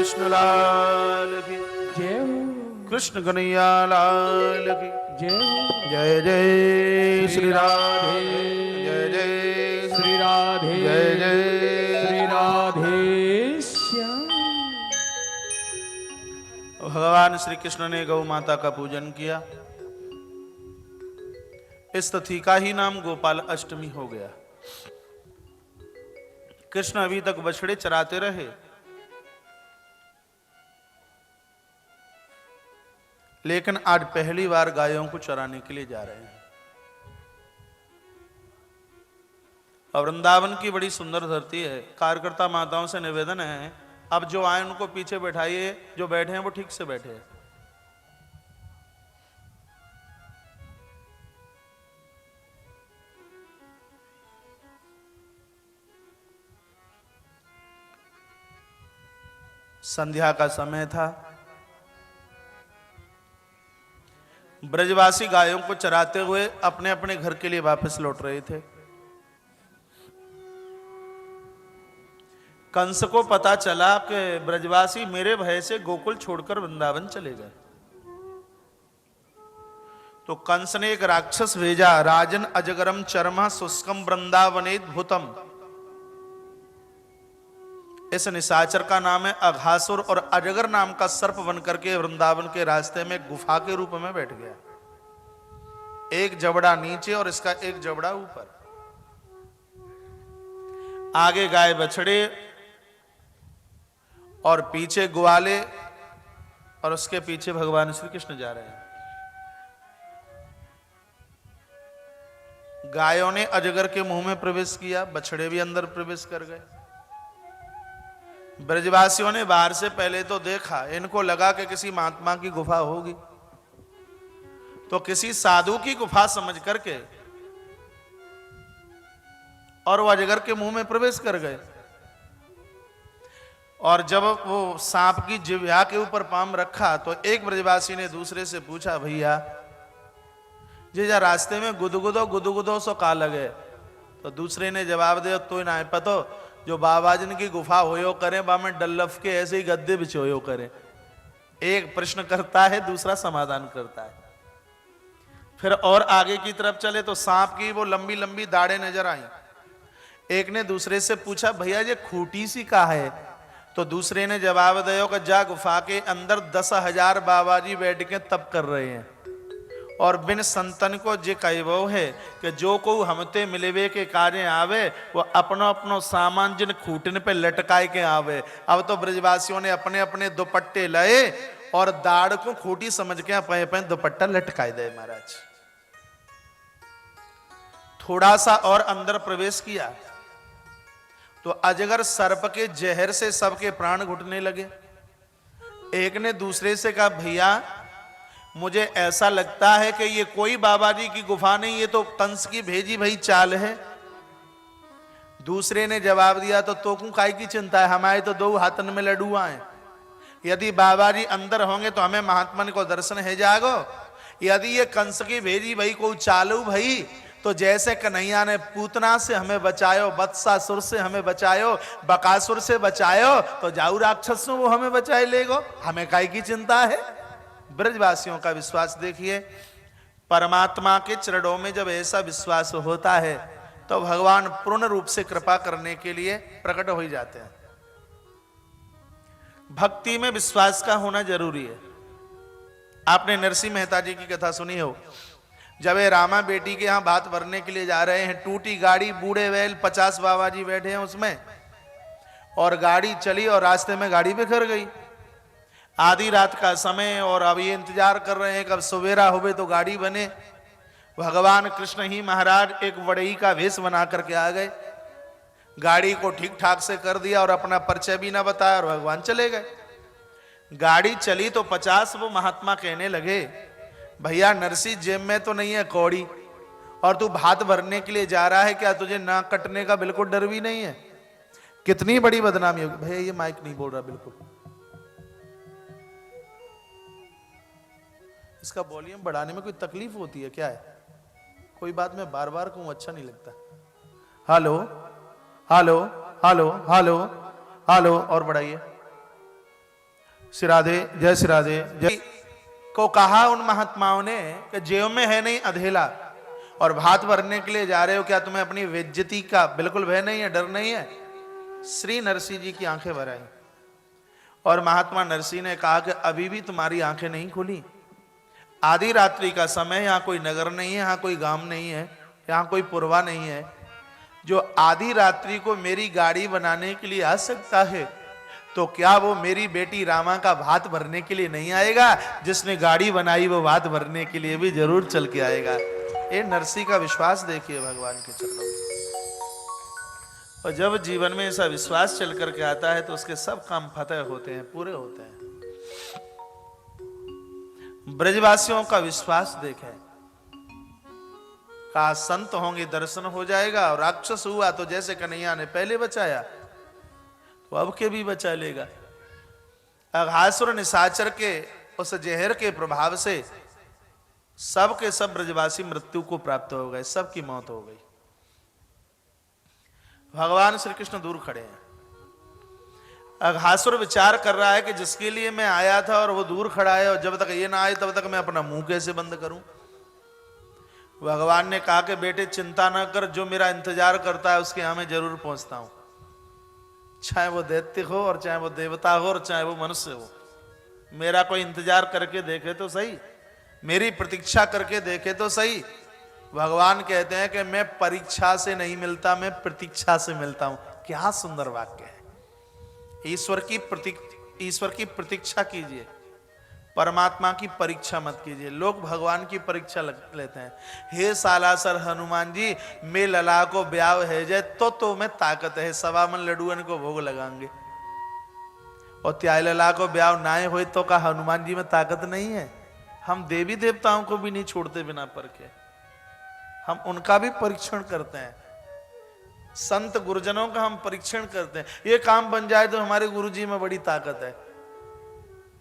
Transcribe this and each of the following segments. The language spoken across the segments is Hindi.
कृष्ण लाल की जय हो, कृष्ण कन्हैया लाल की जय हो। जय जय श्री राधे राधे, जय जय श्री राधे, जय जय श्री राधे श्याम। भगवान श्री कृष्ण ने गौ माता का पूजन किया। इस तिथि का ही नाम गोपाल अष्टमी हो गया। कृष्ण अभी तक बछड़े चराते रहे, लेकिन आज पहली बार गायों को चराने के लिए जा रहे हैं। और वृंदावन की बड़ी सुंदर धरती है। कार्यकर्ता माताओं से निवेदन है, अब जो आए उनको पीछे बैठाइए, जो बैठे हैं वो ठीक से बैठे हैं। संध्या का समय था। ब्रजवासी गायों को चराते हुए अपने अपने घर के लिए वापस लौट रहे थे। कंस को पता चला कि ब्रजवासी मेरे भय से गोकुल छोड़कर वृंदावन चले गए। तो कंस ने एक राक्षस भेजा, राजन अजगरम चरमा शुष्कम वृंदावनेद भूतम। इस निशाचर का नाम है अघासुर, और अजगर नाम का सर्प बनकर के वृंदावन के रास्ते में गुफा के रूप में बैठ गया। एक जबड़ा नीचे और इसका एक जबड़ा ऊपर। आगे गाय बछड़े और पीछे ग्वाले, और उसके पीछे भगवान श्री कृष्ण जा रहे हैं। गायों ने अजगर के मुंह में प्रवेश किया, बछड़े भी अंदर प्रवेश कर गए। ब्रजवासियों ने बाहर से पहले तो देखा, इनको लगा कि किसी महात्मा की गुफा होगी, तो किसी साधु की गुफा समझ करके और वो अजगर के मुंह में प्रवेश कर गए। और जब वो सांप की जिह्वा के ऊपर पाम रखा, तो एक ब्रजवासी ने दूसरे से पूछा, भैया जे जा रास्ते में गुदगुदो गुदगुदो सो का लगे? तो दूसरे ने जवाब दिया, तो ना पतो जो बाबा जिन की गुफा होयो करे, बा में डल्लफ के ऐसे ही गद्दे बिछोयो करे। एक प्रश्न करता है, दूसरा समाधान करता है। फिर और आगे की तरफ चले तो सांप की वो लंबी लंबी दाढ़ें नजर आई। एक ने दूसरे से पूछा, भैया ये खूटी सी का है? तो दूसरे ने जवाब दिया कि जा गुफा के अंदर 10,000 बाबा जी बैठ के तप कर रहे हैं, और बिन संतन को जे कहवो है कि जो को हमते मिलवे के कार्य आवे, वो अपनो अपनो सामान जिन खूटन पे लटकाए के आवे। अब तो ब्रजवासियों ने अपने अपने दुपट्टे लाए और दाढ़ को खूटी समझ के अपने अपने दुपट्टा लटकाए दे। महाराज थोड़ा सा और अंदर प्रवेश किया तो अजगर सर्प के जहर से सबके प्राण घुटने लगे। एक ने दूसरे से कहा, भैया मुझे ऐसा लगता है कि ये कोई बाबा जी की गुफा नहीं, ये तो कंस की भेजी भई चाल है। दूसरे ने जवाब दिया, तो को काय की चिंता है, हमारे तो 2 हाथन में लड्डू आए। यदि बाबा जी अंदर होंगे तो हमें महात्मन को दर्शन है जागो। यदि ये कंस की भेजी भई को चालू भई, तो जैसे कन्हैया ने पूतना से हमें बचायो, वत्सासुर से हमें बचायो, बकासुर से बचायो, तो जाऊ राक्षस वो हमें बचाए लेगो, हमें काय की चिंता है। ब्रजवासियों का विश्वास देखिए। परमात्मा के चरणों में जब ऐसा विश्वास होता है तो भगवान पूर्ण रूप से कृपा करने के लिए प्रकट हो ही जाते हैं। भक्ति में विश्वास का होना जरूरी है। आपने नरसिंह मेहता जी की कथा सुनी हो, जब ये रामा बेटी के यहां भात भरने के लिए जा रहे हैं, टूटी गाड़ी, बूढ़े बैल, 50 बाबा जी बैठे हैं उसमें, और गाड़ी चली और रास्ते में गाड़ी बिखर गई। आधी रात का समय, और अब ये इंतजार कर रहे हैं कब सवेरा होवे तो गाड़ी बने। भगवान कृष्ण ही महाराज एक वड़ई का वेश बना करके आ गए, गाड़ी को ठीक ठाक से कर दिया और अपना परिचय भी ना बताया, और भगवान चले गए। गाड़ी चली तो 50 वो महात्मा कहने लगे, भैया नरसिंह जेब में तो नहीं है कौड़ी, और तू भात भरने के लिए जा रहा है, क्या तुझे ना कटने का बिल्कुल डर भी नहीं है? कितनी बड़ी बदनामी होगी। भैया ये माइक नहीं बोल रहा बिल्कुल, इसका वॉल्यूम बढ़ाने में कोई तकलीफ होती है क्या है? कोई बात मैं बार बार कहूं अच्छा नहीं लगता। Hello hello hello hello hello, और बढ़ाइए। श्री राधे, जय श्री राधे जय। को कहा उन महात्माओं ने कि जेब में है नहीं अधेला और भात भरने के लिए जा रहे हो, क्या तुम्हें अपनी बेइज्जती का बिल्कुल भय नहीं है, डर नहीं है? श्री नरसिंह जी की आंखें भर आई और महात्मा नरसिंह ने कहा कि अभी भी तुम्हारी आंखें नहीं खुली। आधी रात्रि का समय, यहाँ कोई नगर नहीं है, यहाँ कोई गांव नहीं है, यहाँ कोई पुरवा नहीं है। जो आधी रात्रि को मेरी गाड़ी बनाने के लिए आ सकता है, तो क्या वो मेरी बेटी रामा का भात भरने के लिए नहीं आएगा? जिसने गाड़ी बनाई वो भात भरने के लिए भी जरूर चल के आएगा। ये नरसिंह का विश्वास देखिए भगवान के चरणों में। और जब जीवन में ऐसा विश्वास चल करके आता है तो उसके सब काम फतेह होते हैं, पूरे होते हैं। ब्रजवासियों का विश्वास देखें, कहा संत होंगे दर्शन हो जाएगा, और राक्षस हुआ तो जैसे कन्हैया ने पहले बचाया तो अब के भी बचा लेगा। अघासुर निशाचर के उस जहर के प्रभाव से सब के सब ब्रजवासी मृत्यु को प्राप्त हो गए, सबकी मौत हो गई। भगवान श्री कृष्ण दूर खड़े हैं। अघासुर विचार कर रहा है कि जिसके लिए मैं आया था और वो दूर खड़ा है, और जब तक ये ना आए तब तक मैं अपना मुंह कैसे बंद करूं। भगवान ने कहा कि बेटे चिंता ना कर, जो मेरा इंतजार करता है उसके यहां मैं जरूर पहुंचता हूं। चाहे वो दैत्य हो और चाहे वो देवता हो और चाहे वो मनुष्य हो, मेरा कोई इंतजार करके देखे तो सही, मेरी प्रतीक्षा करके देखे तो सही। भगवान कहते हैं कि मैं परीक्षा से नहीं मिलता, मैं प्रतीक्षा से मिलता हूं। क्या सुंदर वाक्य है। ईश्वर की प्रतीक्षा कीजिए, परमात्मा की परीक्षा मत कीजिए। लोग भगवान की परीक्षा लेते हैं। हे सालासर हनुमान जी, मैं लला को ब्याह है जाए तो में ताकत है, सवा मन लड्डुअन को भोग लगाएंगे। और त्याय लला को ब्याह ना हो तो का हनुमान जी में ताकत नहीं है? हम देवी देवताओं को भी नहीं छोड़ते बिना परखे, हम उनका भी परीक्षण करते हैं। संत गुरुजनों का हम परीक्षण करते हैं। ये काम बन जाए तो हमारे गुरु जी में बड़ी ताकत है,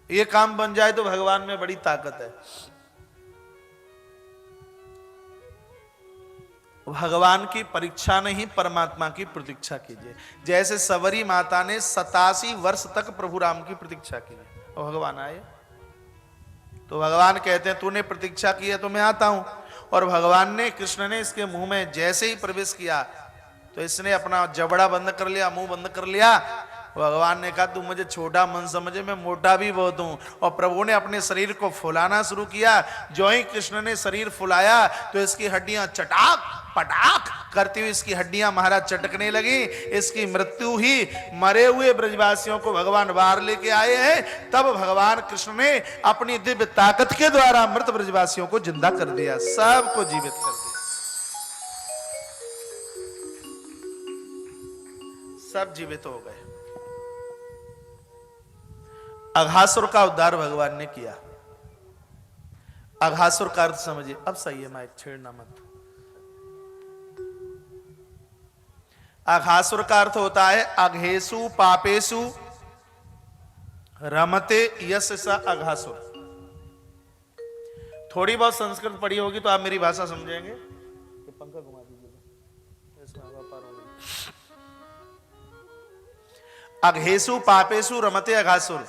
ये काम बन जाए तो भगवान में बड़ी ताकत है। भगवान की परीक्षा नहीं, परमात्मा की प्रतीक्षा कीजिए। जैसे सवरी माता ने 87 वर्ष तक प्रभु राम की प्रतीक्षा की और भगवान आए, तो भगवान कहते हैं तूने प्रतीक्षा की है तो मैं आता हूं। और भगवान ने, कृष्ण ने इसके मुंह में जैसे ही प्रवेश किया तो इसने अपना जबड़ा बंद कर लिया, मुंह बंद कर लिया। भगवान ने कहा तू मुझे छोटा मन समझे, मैं मोटा भी बहुत हूं। और प्रभु ने अपने शरीर को फुलाना शुरू किया। जो ही कृष्ण ने शरीर फुलाया तो इसकी हड्डियां चटाक पटाक करती हुई इसकी हड्डियां महाराज चटकने लगी। इसकी मृत्यु ही मरे हुए ब्रजवासियों को भगवान बाहर लेके आए हैं। तब भगवान कृष्ण ने अपनी दिव्य ताकत के द्वारा मृत ब्रजवासियों को जिंदा कर दिया, सबको जीवित कर दिया, सब जीवित हो गए। अघासुर का उद्धार भगवान ने किया। अघासुर का अर्थ समझिए। अब सही है, माइक छेड़ना मत। अघासुर का अर्थ होता है अघेसु पापेसु रमते यश सा अघासुर। थोड़ी बहुत संस्कृत पढ़ी होगी तो आप मेरी भाषा समझेंगे। तो पंखा घुमा दीजिएगा, इसमें हवा पार होगी। अघेसु पापेसु रमते अघासुर,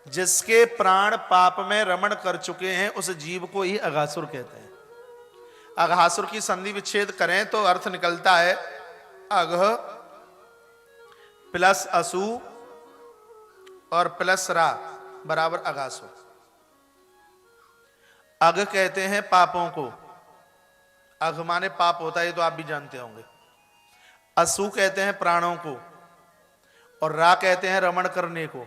जिसके प्राण पाप में रमण कर चुके हैं उस जीव को ही अघासुर कहते हैं। अघासुर की संधि विच्छेद करें तो अर्थ निकलता है अघ प्लस असु और प्लस रा बराबर अघासुर। अघ कहते हैं पापों को, अघ माने पाप होता है, ये तो आप भी जानते होंगे। असु कहते हैं प्राणों को, और रा कहते हैं रमण करने को।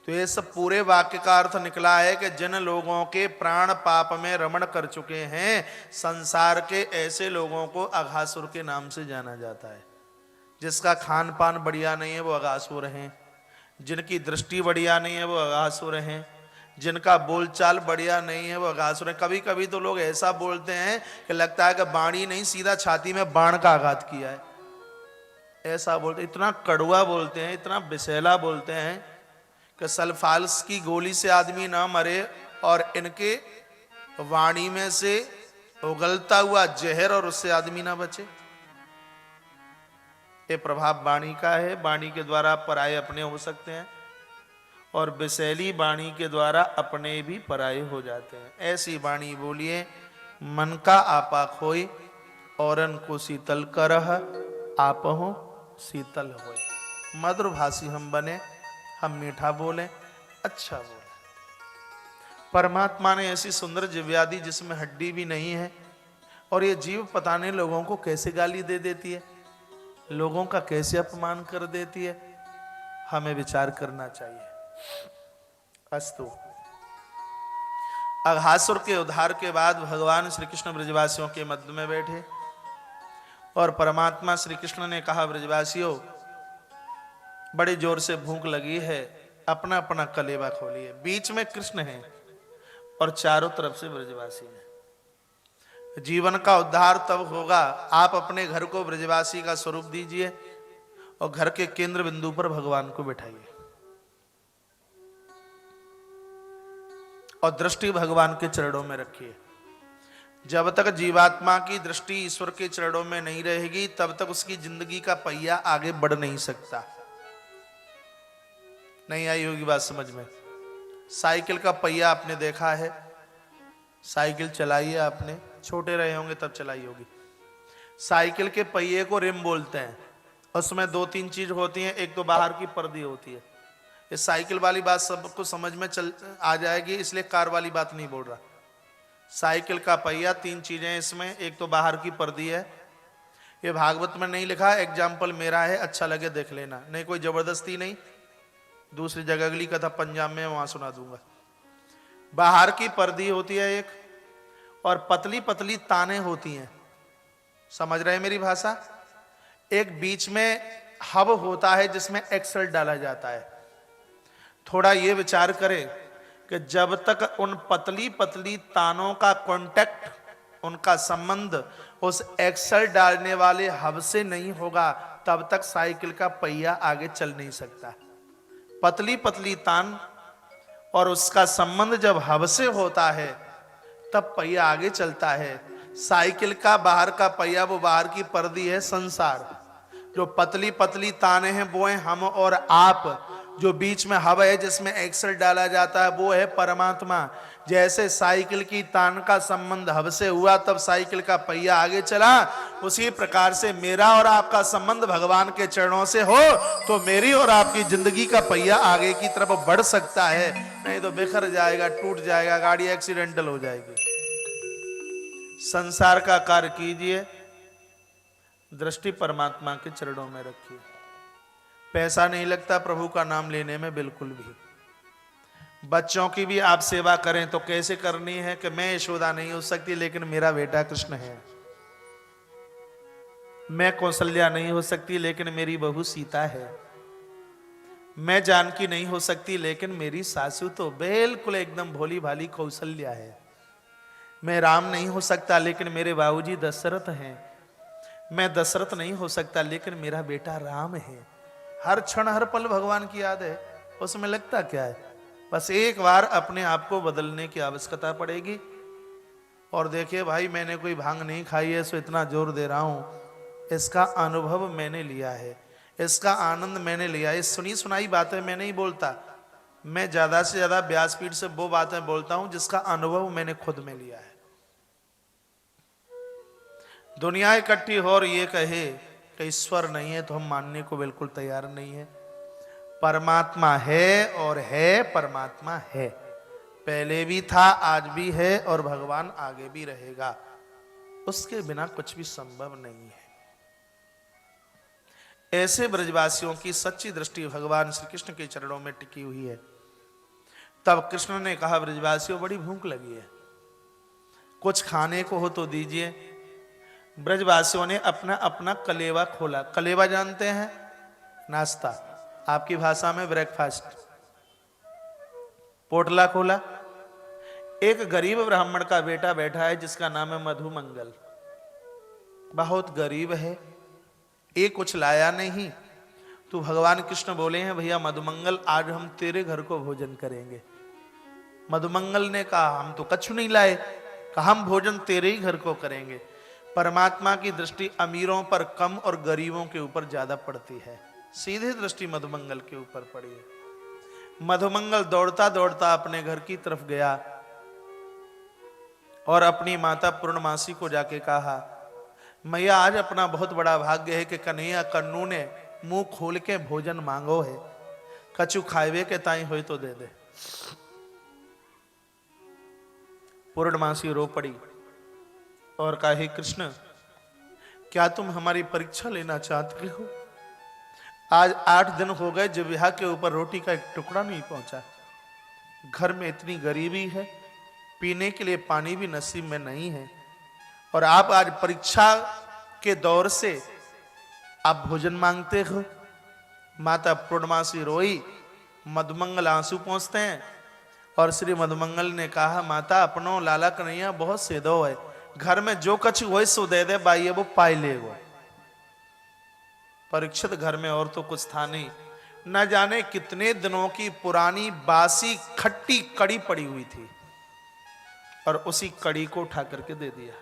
तो ये सब पूरे वाक्य का अर्थ निकला है कि जिन लोगों के प्राण पाप में रमण कर चुके हैं, संसार के ऐसे लोगों को अघासुर के नाम से जाना जाता है। जिसका खान पान बढ़िया नहीं है वो अघासुर हैं, जिनकी दृष्टि बढ़िया नहीं है वो अघासुर हैं, जिनका बोलचाल बढ़िया नहीं है वो अघासुर हैं। कभी कभी तो लोग ऐसा बोलते हैं कि लगता है कि बाणी नहीं सीधा छाती में बाण का आघात किया है, ऐसा बोलते, इतना कड़वा बोलते हैं, इतना विषैला बोलते हैं कि सल्फाल्स की गोली से आदमी ना मरे और इनके वाणी में से उगलता हुआ जहर और उससे आदमी ना बचे। ये प्रभाव वाणी का है, वाणी के द्वारा पराये अपने हो सकते हैं। और विषैली वाणी के द्वारा अपने भी पराये हो जाते हैं। ऐसी वाणी बोलिए, मन का आपा खोई, औरन को शीतल करह, आप हो शीतल होय। मधुर भाषी हम बने, हम मीठा बोले, अच्छा बोले। परमात्मा ने ऐसी सुंदर जिव्यादि जिसमें हड्डी भी नहीं है, और ये जीव पता नहीं लोगों को कैसे गाली दे देती है, लोगों का कैसे अपमान कर देती है। हमें विचार करना चाहिए। अस्तु। अघासुर के उद्धार के बाद भगवान श्री कृष्ण ब्रजवासियों के मध्य में बैठे और परमात्मा श्री कृष्ण ने कहा, ब्रजवासियों बड़ी जोर से भूख लगी है, अपना अपना कलेवा खोलिए। बीच में कृष्ण है और चारों तरफ से ब्रजवासी हैं। जीवन का उद्धार तब होगा, आप अपने घर को ब्रजवासी का स्वरूप दीजिए और घर के केंद्र बिंदु पर भगवान को बिठाइए और दृष्टि भगवान के चरणों में रखिए। जब तक जीवात्मा की दृष्टि ईश्वर के चरणों में नहीं रहेगी, तब तक उसकी जिंदगी का पहिया आगे बढ़ नहीं सकता। नहीं आई होगी बात समझ में? साइकिल का पहिया आपने देखा है, साइकिल चलाई है आपने, छोटे रहे होंगे तब चलाई होगी। साइकिल के पहिए को रिम बोलते हैं। उसमें दो तीन चीज होती हैं, एक तो बाहर की पर्दी होती है। ये साइकिल वाली बात सबको समझ में चल आ जाएगी, इसलिए कार वाली बात नहीं बोल रहा। साइकिल का पहिया, तीन चीजें इसमें, एक तो बाहर की पर्दी है। ये भागवत में नहीं लिखा, एग्जाम्पल मेरा है, अच्छा लगे देख लेना, नहीं कोई जबरदस्ती नहीं। दूसरी जगह अगली कथा पंजाब में वहां सुना दूंगा। बाहर की पर्दी होती है एक, और पतली पतली ताने होती हैं। समझ रहे हैं मेरी भाषा? एक बीच में हब होता है जिसमें एक्सल डाला जाता है। थोड़ा ये विचार करें कि जब तक उन पतली पतली तानों का कांटेक्ट, उनका संबंध उस एक्सल डालने वाले हब से नहीं होगा, तब तक साइकिल का पहिया आगे चल नहीं सकता। पतली पतली तान और उसका संबंध जब हब से होता है, तब पहिया आगे चलता है। साइकिल का बाहर का पहिया, वो बाहर की पर्दी है संसार। जो पतली पतली ताने हैं वो हैं हम और आप। जो बीच में हब है जिसमें एक्सल डाला जाता है, वो है परमात्मा। जैसे साइकिल की तान का संबंध हब से हुआ, तब साइकिल का पहिया आगे चला, उसी प्रकार से मेरा और आपका संबंध भगवान के चरणों से हो तो मेरी और आपकी जिंदगी का पहिया आगे की तरफ बढ़ सकता है। नहीं तो बिखर जाएगा, टूट जाएगा, गाड़ी एक्सीडेंटल हो जाएगी। संसार का कार्य कीजिए, दृष्टि परमात्मा के चरणों में रखिए। पैसा नहीं लगता प्रभु का नाम लेने में, बिल्कुल भी। बच्चों की भी आप सेवा करें तो कैसे करनी है कि मैं यशोदा नहीं हो सकती लेकिन मेरा बेटा कृष्ण है, मैं कौशल्या नहीं हो सकती लेकिन मेरी बहू सीता है, मैं जानकी नहीं हो सकती लेकिन मेरी सासू तो बिल्कुल एकदम भोली भाली कौशल्या है, मैं राम नहीं हो सकता लेकिन मेरे बाबूजी दशरथ हैं, मैं दशरथ नहीं हो सकता लेकिन मेरा बेटा राम है। हर क्षण हर पल भगवान की याद है, उसमें लगता क्या है? बस एक बार अपने आप को बदलने की आवश्यकता पड़ेगी। और देखिए भाई, मैंने कोई भांग नहीं खाई है सो इतना जोर दे रहा हूं, इसका अनुभव मैंने लिया है, इसका आनंद मैंने लिया है। सुनी सुनाई बातें मैं नहीं बोलता, मैं ज्यादा से ज्यादा व्यासपीठ से वो बातें बोलता हूं जिसका अनुभव मैंने खुद में लिया है। दुनिया इकट्ठी हो और ये कहे कि ईश्वर नहीं है तो हम मानने को बिल्कुल तैयार नहीं है। परमात्मा है और है, परमात्मा है, पहले भी था, आज भी है और भगवान आगे भी रहेगा। उसके बिना कुछ भी संभव नहीं है। ऐसे ब्रजवासियों की सच्ची दृष्टि भगवान श्री कृष्ण के चरणों में टिकी हुई है। तब कृष्ण ने कहा, ब्रजवासियों बड़ी भूख लगी है, कुछ खाने को हो तो दीजिए। ब्रजवासियों ने अपना अपना कलेवा खोला। कलेवा जानते हैं? नाश्ता, आपकी भाषा में ब्रेकफास्ट। पोटला खोला। एक गरीब ब्राह्मण का बेटा बैठा है जिसका नाम है मधुमंगल। बहुत गरीब है, ये कुछ लाया नहीं। तो भगवान कृष्ण बोले हैं, भैया मधुमंगल आज हम तेरे घर को भोजन करेंगे। मधुमंगल ने कहा, हम तो कछु नहीं लाए। कहा, हम भोजन तेरे ही घर को करेंगे। परमात्मा की दृष्टि अमीरों पर कम और गरीबों के ऊपर ज्यादा पड़ती है। सीधी दृष्टि मधुमंगल के ऊपर पड़ी है। मधुमंगल दौड़ता दौड़ता अपने घर की तरफ गया और अपनी माता पूर्णमासी को जाके कहा, मैया आज अपना बहुत बड़ा भाग्य है कि कन्हैया कन्नू ने मुंह खोल के भोजन मांगो है, कछु खावे के ताई हो तो दे दे। पूर्णमासी रो पड़ी और कहा, हे कृष्ण, क्या तुम हमारी परीक्षा लेना चाहते हो? आज 8 दिन हो गए जिह्वा के ऊपर रोटी का एक टुकड़ा नहीं पहुंचा। घर में इतनी गरीबी है, पीने के लिए पानी भी नसीब में नहीं है, और आप आज परीक्षा के दौर से आप भोजन मांगते हो। माता पूर्णमासी रोई, मधुमंगल आंसू पोंछते हैं और श्री मधुमंगल ने कहा, माता अपनो लाला कन्हैया बहुत सेदो है, घर में जो कछु वही सो दे दे बाई वो पाई ले वो। परीक्षित घर में और तो कुछ था नहीं, न जाने कितने दिनों की पुरानी बासी खट्टी कड़ी पड़ी हुई थी और उसी कड़ी को उठा करके दे दिया।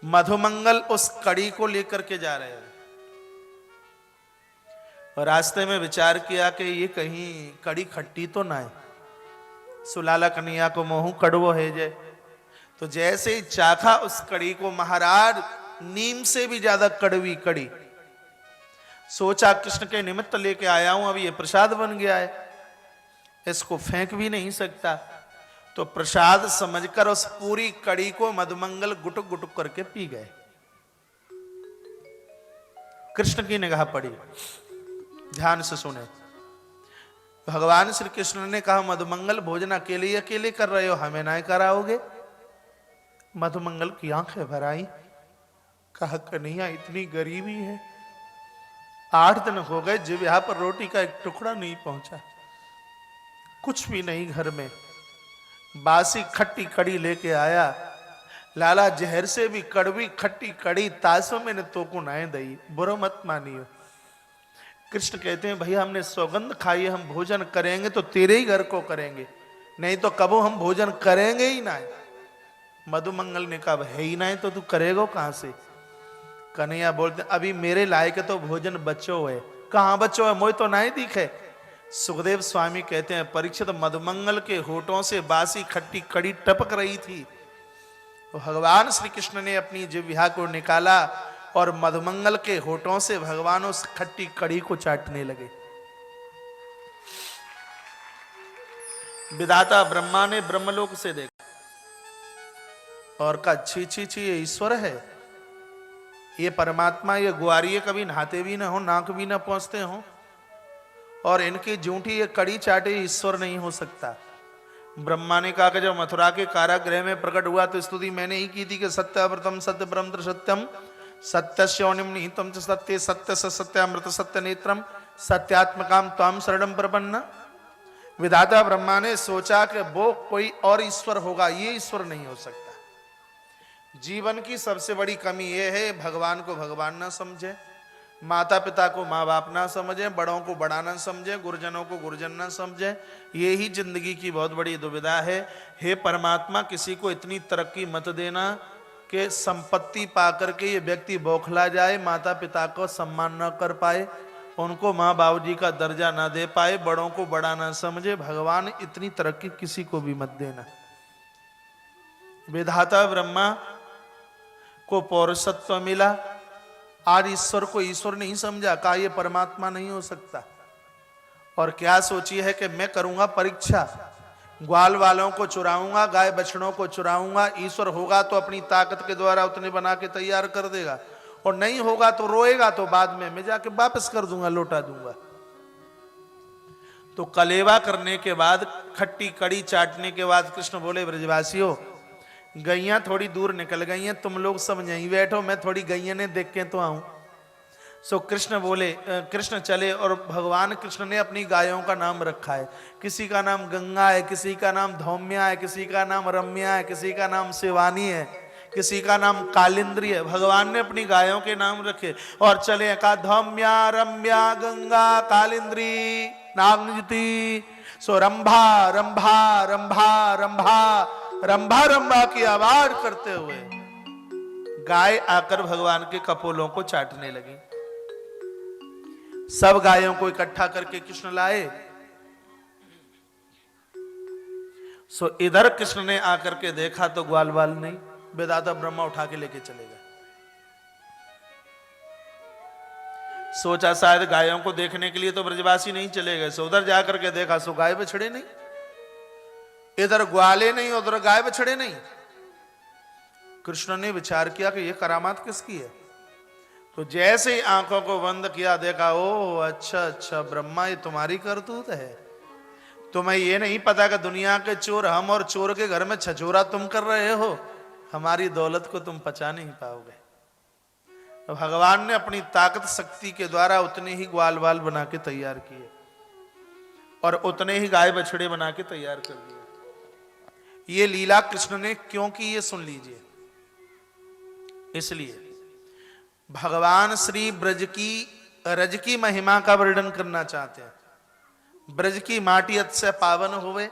मधुमंगल उस कड़ी को लेकर के जा रहे हैं और रास्ते में विचार किया कि ये कहीं कड़ी खट्टी तो ना है, सुलाला कन्हैया को मोहू कड़वो है जे। तो जैसे ही चाखा उस कड़ी को, महाराज नीम से भी ज्यादा कड़वी कड़ी। सोचा कृष्ण के निमित्त लेके आया हूं, अब ये प्रसाद बन गया है, इसको फेंक भी नहीं सकता। तो प्रसाद समझकर उस पूरी कड़ी को मधुमंगल गुटुक गुटुक करके पी गए। कृष्ण की निगाह पड़ी, ध्यान से सुने। भगवान श्री कृष्ण ने कहा, मधुमंगल भोजन अकेले अकेले कर रहे हो, हमें ना कराओगे? मधुमंगल की आंखें भर आई, कहा, कन्हैया इतनी गरीबी है, 8 दिन हो गए जिह्वा पर रोटी का एक टुकड़ा नहीं पहुंचा, कुछ भी नहीं घर में, बासी खट्टी कड़ी लेके आया, लाला जहर से भी कड़वी खट्टी कड़ी तासों में ने तो को नाए दई, बुरा मत मानियो। कृष्ण कहते हैं, भैया हमने सौगंध खाई, हम भोजन करेंगे तो तेरे ही घर को करेंगे, नहीं तो कबो हम भोजन करेंगे ही ना। मधुमंगल ने कहा, है ही ना तो तू करेगा कहां से? कन्हैया बोलते, अभी मेरे लायक तो भोजन बच्चो है, कहां बच्चो है, मोय तो ना ही दिखे। सुखदेव स्वामी कहते हैं, परीक्षित मधुमंगल के होठों से बासी खट्टी कड़ी टपक रही थी, तो भगवान श्री कृष्ण ने अपनी जिह्वा को निकाला और मधुमंगल के होठों से भगवान उस खट्टी कड़ी को चाटने लगे। विधाता ब्रह्मा ने ब्रह्मलोक से देखा और कहा, छी छी छी, ये ईश्वर है, ये परमात्मा, ये ग्वारिये कभी नहाते भी ना हो, नाक भी ना पहुंचते हो, और इनकी जूठी ये कड़ी चाटे ईश्वर नहीं हो सकता। ब्रह्मा ने कहा कि जब मथुरा के कारागृह में प्रकट हुआ तो स्तुति मैंने ही की थी कि सत्याव्रतम सत्य परम सत्यम सत्यस्योनिम निहितम च सत्य सत्य सत्यामृत सत्य नेत्रम सत्यात्मकाम त्वाम शरणम प्रपन्न। विधाता ब्रह्मा ने सोचा कि वो कोई और ईश्वर होगा, ये ईश्वर नहीं हो सकता। जीवन की सबसे बड़ी कमी यह है, भगवान को भगवान ना समझे, माता पिता को माँ बाप ना समझे, बड़ों को बड़ा ना समझे, गुरुजनों को गुरुजन ना समझे। ये ही जिंदगी की बहुत बड़ी दुविधा है। हे परमात्मा, किसी को इतनी तरक्की मत देना कि संपत्ति पाकर के ये व्यक्ति बौखला जाए, माता पिता को सम्मान न कर पाए, उनको माँ बाबू जी का दर्जा ना दे पाए, बड़ों को बड़ा ना समझे। भगवान इतनी तरक्की किसी को भी मत देना। विधाता ब्रह्मा को पौरुषत्व मिला, आज ईश्वर को ईश्वर नहीं समझा, कहा ये परमात्मा नहीं हो सकता। और क्या सोची है कि मैं करूंगा परीक्षा, ग्वाल वालों को चुराऊंगा, गाय बछड़ों को चुराऊंगा, ईश्वर होगा तो अपनी ताकत के द्वारा उतने बना के तैयार कर देगा, और नहीं होगा तो रोएगा, तो बाद में मैं जाके वापस कर दूंगा, लौटा दूंगा। तो कलेवा करने के बाद, खट्टी कड़ी चाटने के बाद कृष्ण बोले, ब्रजवासियों गैया थोड़ी दूर निकल गई हैं, तुम लोग सब यहीं बैठो, मैं थोड़ी गैया ने देख के तो आऊं। सो कृष्ण बोले, कृष्ण चले, और भगवान कृष्ण ने अपनी गायों का नाम रखा है। किसी का नाम गंगा है, किसी का नाम धौम्या है, किसी का नाम रम्या है, किसी का नाम शिवानी है, किसी का नाम कालिंद्री है। भगवान ने अपनी गायों के नाम रखे और चले, कहा धौम्या रम्या गंगा कालिंद्री नागनिति। सो रंभा रंभा रंभा रंभा रंभा रंभा की आवाज करते हुए गाय आकर भगवान के कपोलों को चाटने लगी। सब गायों को इकट्ठा करके कृष्ण लाए। सो इधर कृष्ण ने आकर के देखा तो ग्वाल बाल नहीं, विधाता ब्रह्मा उठा के लेके चले गए। सोचा शायद गायों को देखने के लिए तो ब्रजवासी नहीं चले गए, सो उधर जाकर के देखा सो गाय बछड़े नहीं, इधर ग्वाले नहीं उधर गाय बछड़े नहीं। कृष्ण ने विचार किया कि यह करामात किसकी है। तो जैसे ही आंखों को बंद किया देखा, ओ अच्छा अच्छा ब्रह्मा ये तुम्हारी करतूत है। तुम्हें ये नहीं पता कि दुनिया के चोर हम और चोर के घर में छछोरा तुम कर रहे हो, हमारी दौलत को तुम पचा नहीं पाओगे। तो भगवान ने अपनी ताकत शक्ति के द्वारा उतने ही ग्वाल बाल बना के तैयार किए और उतने ही गाय बछड़े बना के तैयार कर दिए। ये लीला कृष्ण ने क्यों की ये सुन लीजिए। इसलिए भगवान श्री ब्रज की रज की महिमा का वर्णन करना चाहते हैं। ब्रज की माटी अत से पावन होवे,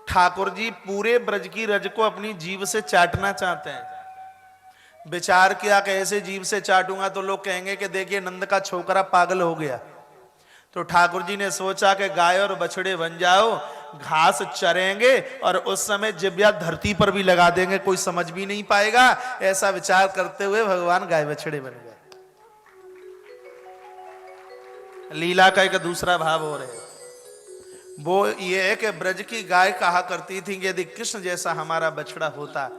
ठाकुर जी पूरे ब्रज की रज को अपनी जीभ से चाटना चाहते हैं। विचार किया कि ऐसे जीभ से चाटूंगा तो लोग कहेंगे कि देखिए नंद का छोकरा पागल हो गया। तो ठाकुर जी ने सोचा कि गाय और बछड़े बन जाओ, घास चरेंगे और उस समय जिब्या धरती पर भी लगा देंगे, कोई समझ भी नहीं पाएगा। ऐसा विचार करते हुए भगवान गाय बछड़े बन गए। लीला का एक दूसरा भाव हो रहा है, वो ये है कि ब्रज की गाय कहा करती थी कि यदि कृष्ण जैसा हमारा बछड़ा होता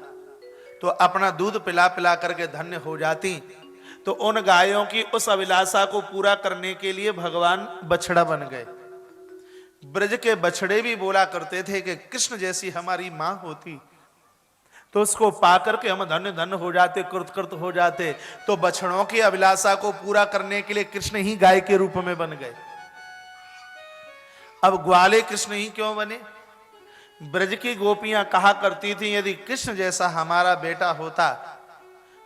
तो अपना दूध पिला पिला करके धन्य हो जाती। तो उन गायों की उस अभिलाषा को पूरा करने के लिए भगवान बछड़ा बन गए। ब्रज के बछड़े भी बोला करते थे कि कृष्ण जैसी हमारी मां होती तो उसको पाकर के हम धन्य धन्य हो जाते, कृतकृत हो जाते। तो बछड़ों की अभिलाषा को पूरा करने के लिए कृष्ण ही गाय के रूप में बन गए। अब ग्वाले कृष्ण ही क्यों बने? ब्रज की गोपियां कहा करती थी यदि कृष्ण जैसा हमारा बेटा होता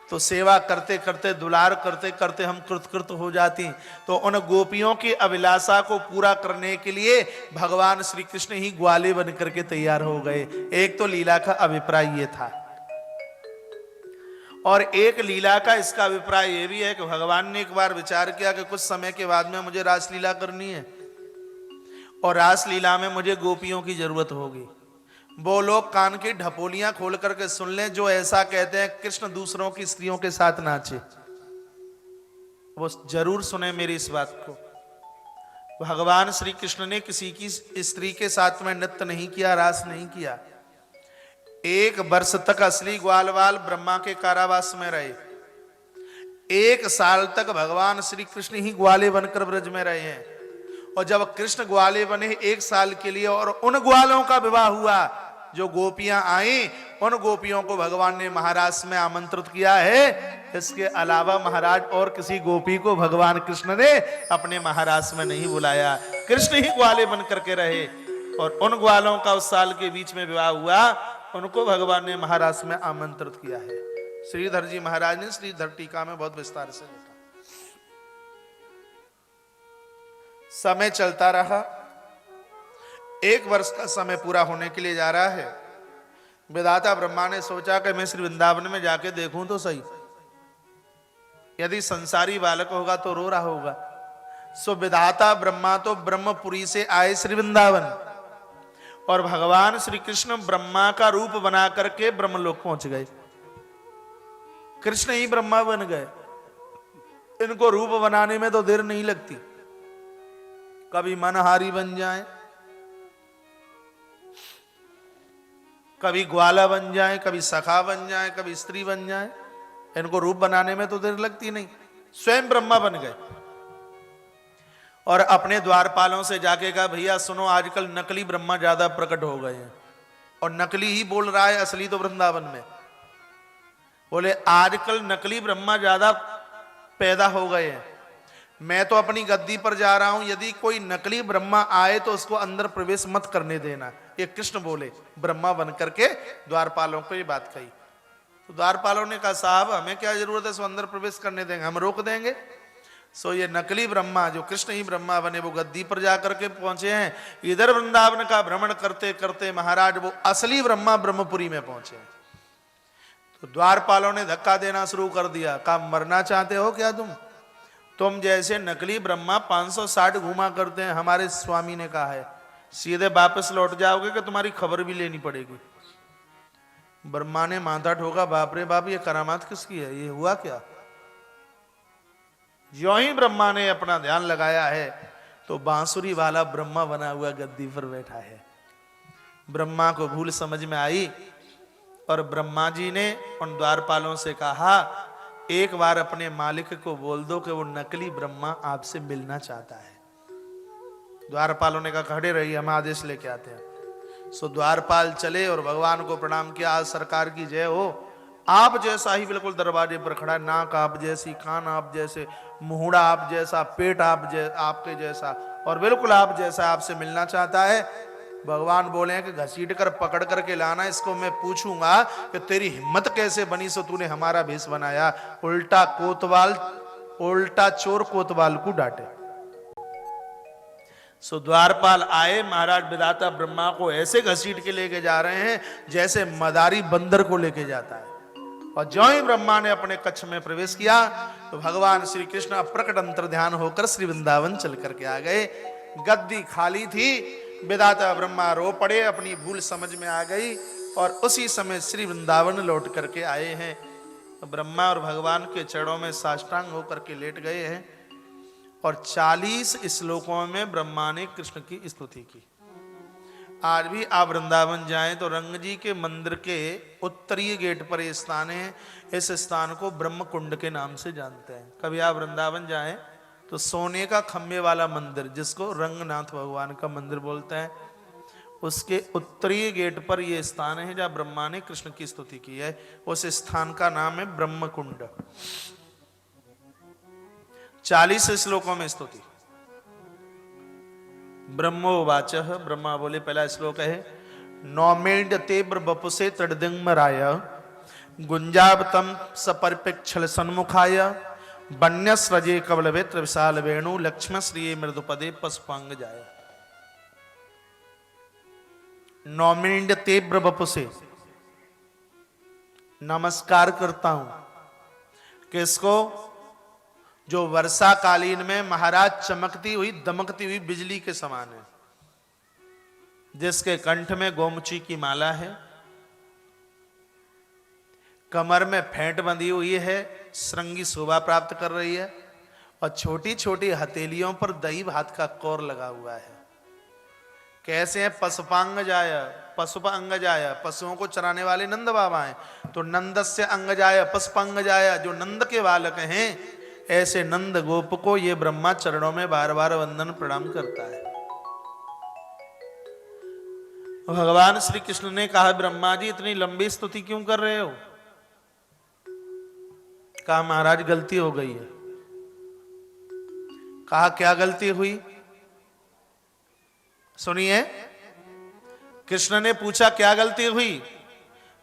तो सेवा करते करते दुलार करते करते हम कृतकृत हो जाती। तो उन गोपियों की अभिलाषा को पूरा करने के लिए भगवान श्री कृष्ण ही ग्वाले बन करके तैयार हो गए। एक तो लीला का अभिप्राय ये था, और एक लीला का इसका अभिप्राय ये भी है कि भगवान ने एक बार विचार किया कि कुछ समय के बाद में मुझे रासलीला करनी है और रासलीला में मुझे गोपियों की जरूरत होगी। वो लोग कान की ढपोलियां खोल करके सुन लें जो ऐसा कहते हैं कृष्ण दूसरों की स्त्रियों के साथ नाचे, वो जरूर सुने मेरी इस बात को। भगवान श्री कृष्ण ने किसी की स्त्री के साथ में नृत्य नहीं किया, रास नहीं किया। 1 वर्ष तक असली ग्वालवाल ब्रह्मा के कारावास में रहे। 1 साल तक भगवान श्री कृष्ण ही ग्वाले बनकर ब्रज में रहे हैं। और जब कृष्ण ग्वाले बने 1 साल के लिए और उन ग्वालों का विवाह हुआ, जो गोपियां आई उन गोपियों को भगवान ने महाराज में आमंत्रित किया है। इसके अलावा महाराज और किसी गोपी को भगवान कृष्ण ने अपने महाराज में नहीं बुलाया। कृष्ण ही ग्वाले बन करके रहे और उन ग्वालों का उस साल के बीच में विवाह हुआ, उनको भगवान ने महाराज में आमंत्रित किया है। श्रीधर जी महाराज ने श्रीधर टीका में बहुत विस्तार से लिखा। समय चलता रहा, 1 वर्ष का समय पूरा होने के लिए जा रहा है। विधाता ब्रह्मा ने सोचा कि मैं श्री वृंदावन में जाके देखूं तो सही, यदि संसारी बालक होगा तो रो रहा होगा। सो विधाता ब्रह्मा तो ब्रह्मपुरी से आए श्री वृंदावन, और भगवान श्री कृष्ण ब्रह्मा का रूप बना करके ब्रह्मलोक पहुंच गए। कृष्ण ही ब्रह्मा बन गए। इनको रूप बनाने में तो देर नहीं लगती। कभी मनहारी बन जाए, कभी ग्वाला बन जाए, कभी सखा बन जाए, कभी स्त्री बन जाए। इनको रूप बनाने में तो देर लगती नहीं, स्वयं ब्रह्मा बन गए। और अपने द्वारपालों से जाके कहा भैया सुनो, आजकल नकली ब्रह्मा ज्यादा प्रकट हो गए हैं और नकली ही बोल रहा है, असली तो वृंदावन में। बोले आजकल नकली ब्रह्मा ज्यादा पैदा हो गए हैं, मैं तो अपनी गद्दी पर जा रहा हूं, यदि कोई नकली ब्रह्मा आए तो उसको अंदर प्रवेश मत करने देना। ये कृष्ण बोले ब्रह्मा बन करके द्वारपालों को ये बात कही। तो द्वारपालों ने कहा साहब हमें क्या जरूरत है सो अंदर प्रवेश करने देंगे, हम रोक देंगे। सो ये नकली ब्रह्मा जो कृष्ण ही ब्रह्मा बने वो गद्दी पर जाकर के पहुंचे हैं। इधर वृंदावन का भ्रमण करते करते महाराज वो असली ब्रह्मा ब्रह्मपुरी में पहुंचे। तो द्वारपालों ने धक्का देना शुरू कर दिया, कहा मरना चाहते हो क्या तुम? तुम जैसे नकली ब्रह्मा 560 घुमा करते हैं, हमारे स्वामी ने कहा है सीधे वापस लौट जाओगे कि तुम्हारी खबर भी लेनी पड़ेगी। ब्रह्मा ने माथा ठोका, बाप रे बाप, ये करामात किसकी है, ये हुआ क्या? जो ही ब्रह्मा ने अपना ध्यान लगाया है तो बांसुरी वाला ब्रह्मा बना हुआ गद्दी पर बैठा है। ब्रह्मा को भूल समझ में आई और ब्रह्मा जी ने उन द्वारपालों से कहा, एक बार अपने मालिक को बोल दो कि वो नकली ब्रह्मा आपसे मिलना चाहता है। द्वारपालों ने कहा, खड़े रहिए, हम आदेश लेके आते हैं। सो द्वारपाल चले और भगवान को प्रणाम किया, आज सरकार की जय हो। आप जैसा ही बिल्कुल दरवाजे पर खड़ा, नाक आप जैसी, कान आप जैसे, मुहड़ा आप जैसा, पेट आपके जैसा और बिल्कुल आप जैसा, आपसे मिलना चाहता है। भगवान बोले कि घसीट कर पकड़ करके लाना, इसको मैं पूछूंगा कि तेरी हिम्मत कैसे बनी सो तूने हमारा भेष बनाया। उल्टा चोर कोतवाल को डांटे। सो द्वारपाल आए, महाराज विधाता ब्रह्मा को ऐसे घसीट के लेके जा रहे हैं जैसे मदारी बंदर को लेके जाता है। और ज्यों ही ब्रह्मा ने अपने कक्ष में प्रवेश किया तो भगवान श्री कृष्ण अप्रकट अंतर ध्यान होकर श्री वृंदावन चल करके आ गए। गद्दी खाली थी, विधाता ब्रह्मा रो पड़े, अपनी भूल समझ में आ गई और उसी समय श्री वृंदावन लौट करके आए हैं। ब्रह्मा और भगवान के चरणों में साष्टांग होकर के लेट गए हैं और 40 श्लोकों में ब्रह्मा ने कृष्ण की स्तुति की। आज भी आप वृंदावन जाएं तो रंग जी के मंदिर के उत्तरीय गेट पर यह स्थान है। इस स्थान को ब्रह्म कुंड के नाम से जानते हैं। कभी आप वृंदावन जाएं तो सोने का खम्भे वाला मंदिर, जिसको रंगनाथ भगवान का मंदिर बोलते हैं, उसके उत्तरीय गेट पर यह स्थान है जहां ब्रह्मा ने कृष्ण की स्तुति की है। उस स्थान का नाम है ब्रह्म कुंड। 40 श्लोकों में स्तुति। ब्रह्मोवाच, ब्रह्मा बोले, पहला श्लोक है, नौमेण्य तेब्र बपुसे तृदिंगमराय गुंजावतम सपरिपेक्षल सन्मुखाय वन्यस्रजे कवलवेत्र विशाल वेणु लक्ष्मण श्री मृदुपदे पशुपांग जाय। नौमेण्य तेब्र बपुसे, नमस्कार करता हूं किसको? जो वर्षा कालीन में महाराज चमकती हुई दमकती हुई बिजली के समान है, जिसके कंठ में गोमुची की माला है, कमर में फेंट बंधी हुई है, श्रृंगी शोभा प्राप्त कर रही है और छोटी छोटी हथेलियों पर दही भात का कौर लगा हुआ है। कैसे है? पशुपांग जाय, पशुपांग जाय, पशुओं को चराने वाले नंद बाबा हैं। तो नंदस्य अंग जाय पशुपांग जाय, जो नंद के बालक हैं, ऐसे नंद गोप को ये ब्रह्मा चरणों में बार बार वंदन प्रणाम करता है। भगवान श्री कृष्ण ने कहा, ब्रह्मा जी इतनी लंबी स्तुति क्यों कर रहे हो? कहा, महाराज गलती हो गई है। कहा, क्या गलती हुई? सुनिए, कृष्ण ने पूछा क्या गलती हुई?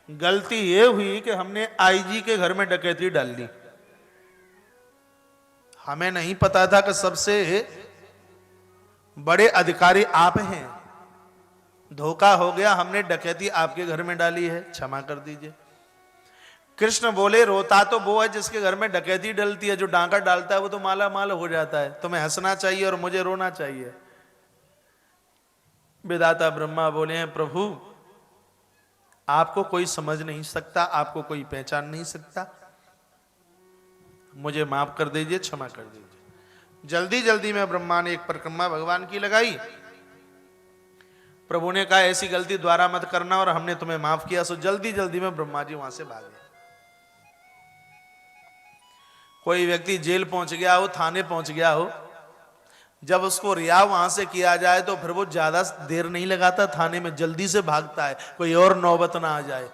गलती ये हुई कि हमने आईजी के घर में डकैती डाल दी। हमें नहीं पता था कि सबसे बड़े अधिकारी आप हैं। धोखा हो गया, हमने डकैती आपके घर में डाली है, क्षमा कर दीजिए। कृष्ण बोले, रोता तो वो है जिसके घर में डकैती डलती है, जो डांका डालता है वो तो माला माल हो जाता है। तुम्हें हंसना चाहिए और मुझे रोना चाहिए। विधाता ब्रह्मा बोले हैं, प्रभु आपको कोई समझ नहीं सकता, आपको कोई पहचान नहीं सकता, मुझे माफ कर दीजिए, क्षमा कर दीजिए। जल्दी जल्दी में ब्रह्मा ने एक परिक्रमा भगवान की लगाई। प्रभु ने कहा, ऐसी गलती दोबारा मत करना और हमने तुम्हें माफ किया। सो जल्दी जल्दी में ब्रह्मा जी वहां से भागे। कोई व्यक्ति जेल पहुंच गया हो, थाने पहुंच गया हो, जब उसको रिहा वहां से किया जाए तो फिर वो ज्यादा देर नहीं लगाता, थाने में जल्दी से भागता है, कोई और नौबत ना आ जाए।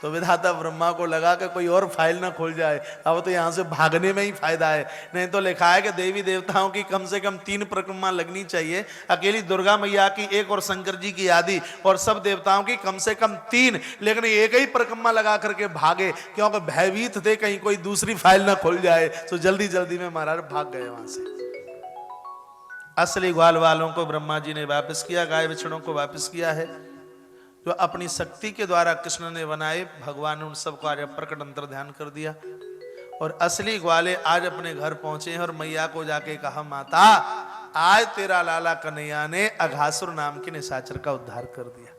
तो विधाता ब्रह्मा को लगा कि कोई और फाइल ना खुल जाए, अब तो यहां से भागने में ही फायदा है। नहीं तो लिखा है कि देवी देवताओं की कम से कम 3 परिक्रमा लगनी चाहिए, अकेली दुर्गा मैया की 1 और शंकर जी की आदि, और सब देवताओं की कम से कम 3, लेकिन एक ही परिक्रमा लगा करके भागे, क्योंकि भयभीत थे कहीं कोई दूसरी फाइल ना खुल जाए। तो जल्दी जल्दी में महाराज भाग गए वहां से। असली ग्वाल वालों को ब्रह्मा जी ने वापस किया, गाय बछड़ों को वापस किया है, जो अपनी शक्ति के द्वारा कृष्ण ने बनाए। भगवान ने उन सबको आर्य प्रकट अंतर ध्यान कर दिया और असली ग्वाले आज अपने घर पहुंचे हैं और मैया को जाके कहा, माता आज तेरा लाला कन्हैया ने अघासुर नाम के निशाचर का उद्धार कर दिया।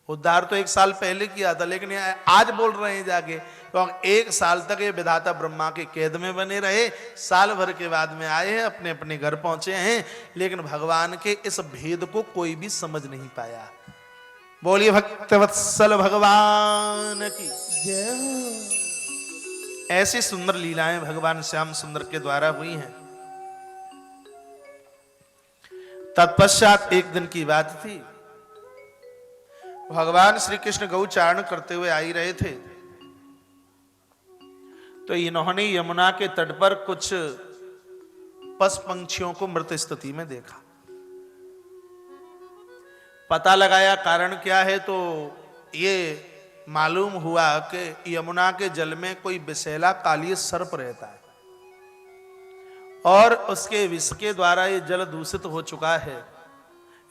उद्धार तो 1 साल पहले किया था, लेकिन आज बोल रहे हैं जाके, क्योंकि 1 साल तक ये विधाता ब्रह्मा के कैद में बने रहे, साल भर के बाद में आए हैं, अपने अपने घर पहुंचे हैं, लेकिन भगवान के इस भेद को कोई भी समझ नहीं पाया। बोलिए भक्तवत्सल भगवान की। जय हो। ऐसी सुंदर लीलाएं भगवान श्याम सुंदर के द्वारा हुई हैं। तत्पश्चात एक दिन की बात थी, भगवान श्री कृष्ण गौचारण करते हुए आ ही रहे थे, तो इन्होंने यमुना के तट पर कुछ पशु पंछियों को मृत स्थिति में देखा। पता लगाया कारण क्या है, तो ये मालूम हुआ कि यमुना के जल में कोई विषैला कालीय सर्प रहता है और उसके विष के द्वारा ये जल दूषित हो चुका है।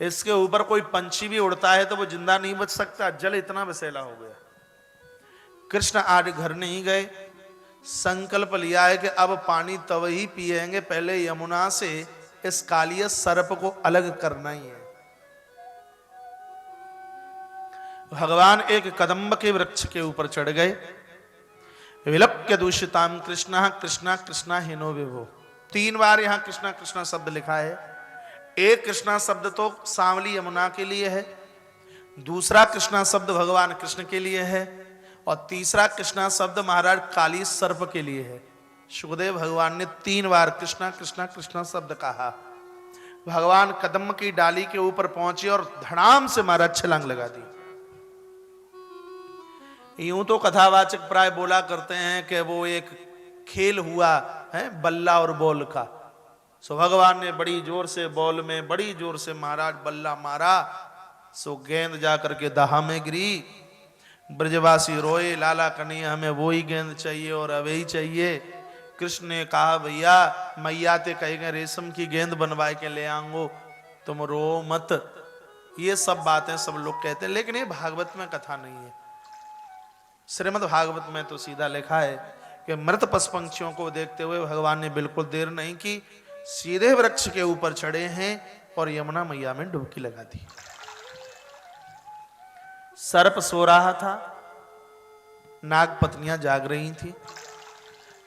इसके ऊपर कोई पंछी भी उड़ता है तो वो जिंदा नहीं बच सकता, जल इतना विषैला हो गया। कृष्ण आज घर नहीं गए, संकल्प लिया है कि अब पानी तब ही पिएंगे, पहले यमुना से इस कालीय सर्प को अलग करना ही है। भगवान एक कदम्ब के वृक्ष के ऊपर चढ़ गए। विलप्य दूषिताम कृष्णा कृष्णा कृष्णा हिनो विभो, 3 बार यहां कृष्णा कृष्णा शब्द लिखा है। एक कृष्णा शब्द तो सांवली यमुना के लिए है, दूसरा कृष्णा शब्द भगवान कृष्ण के लिए है, और तीसरा कृष्णा शब्द महाराज काली सर्प के लिए है। सुखदेव भगवान ने 3 बार कृष्णा कृष्णा कृष्णा शब्द कहा। भगवान कदम की डाली के ऊपर पहुंचे और धड़ाम से महाराज छलांग लगा दी। यूं तो कथावाचक प्राय बोला करते हैं कि वो एक खेल हुआ है बल्ला और बॉल का। सो भगवान ने बड़ी जोर से बॉल में बड़ी जोर से महाराज बल्ला मारा, सो गेंद जाकर के दहा में गिरी। ब्रजवासी रोए, लाला कन्हैया हमें वो ही गेंद चाहिए और अब ही चाहिए। कृष्ण ने कहा, भैया मैया ते कहेंगे रेशम की गेंद बनवाए के ले आऊंगो, तुम रो मत। ये सब बातें सब लोग कहते हैं, लेकिन ये भागवत में कथा नहीं है। श्रीमद् भागवत में तो सीधा लिखा है कि मृत पशु पंछियों को देखते हुए भगवान ने बिल्कुल देर नहीं की, सीधे वृक्ष के ऊपर चढ़े हैं और यमुना मैया में डुबकी लगा दी। सर्प सो रहा था, नाग पत्नियां जाग रही थी।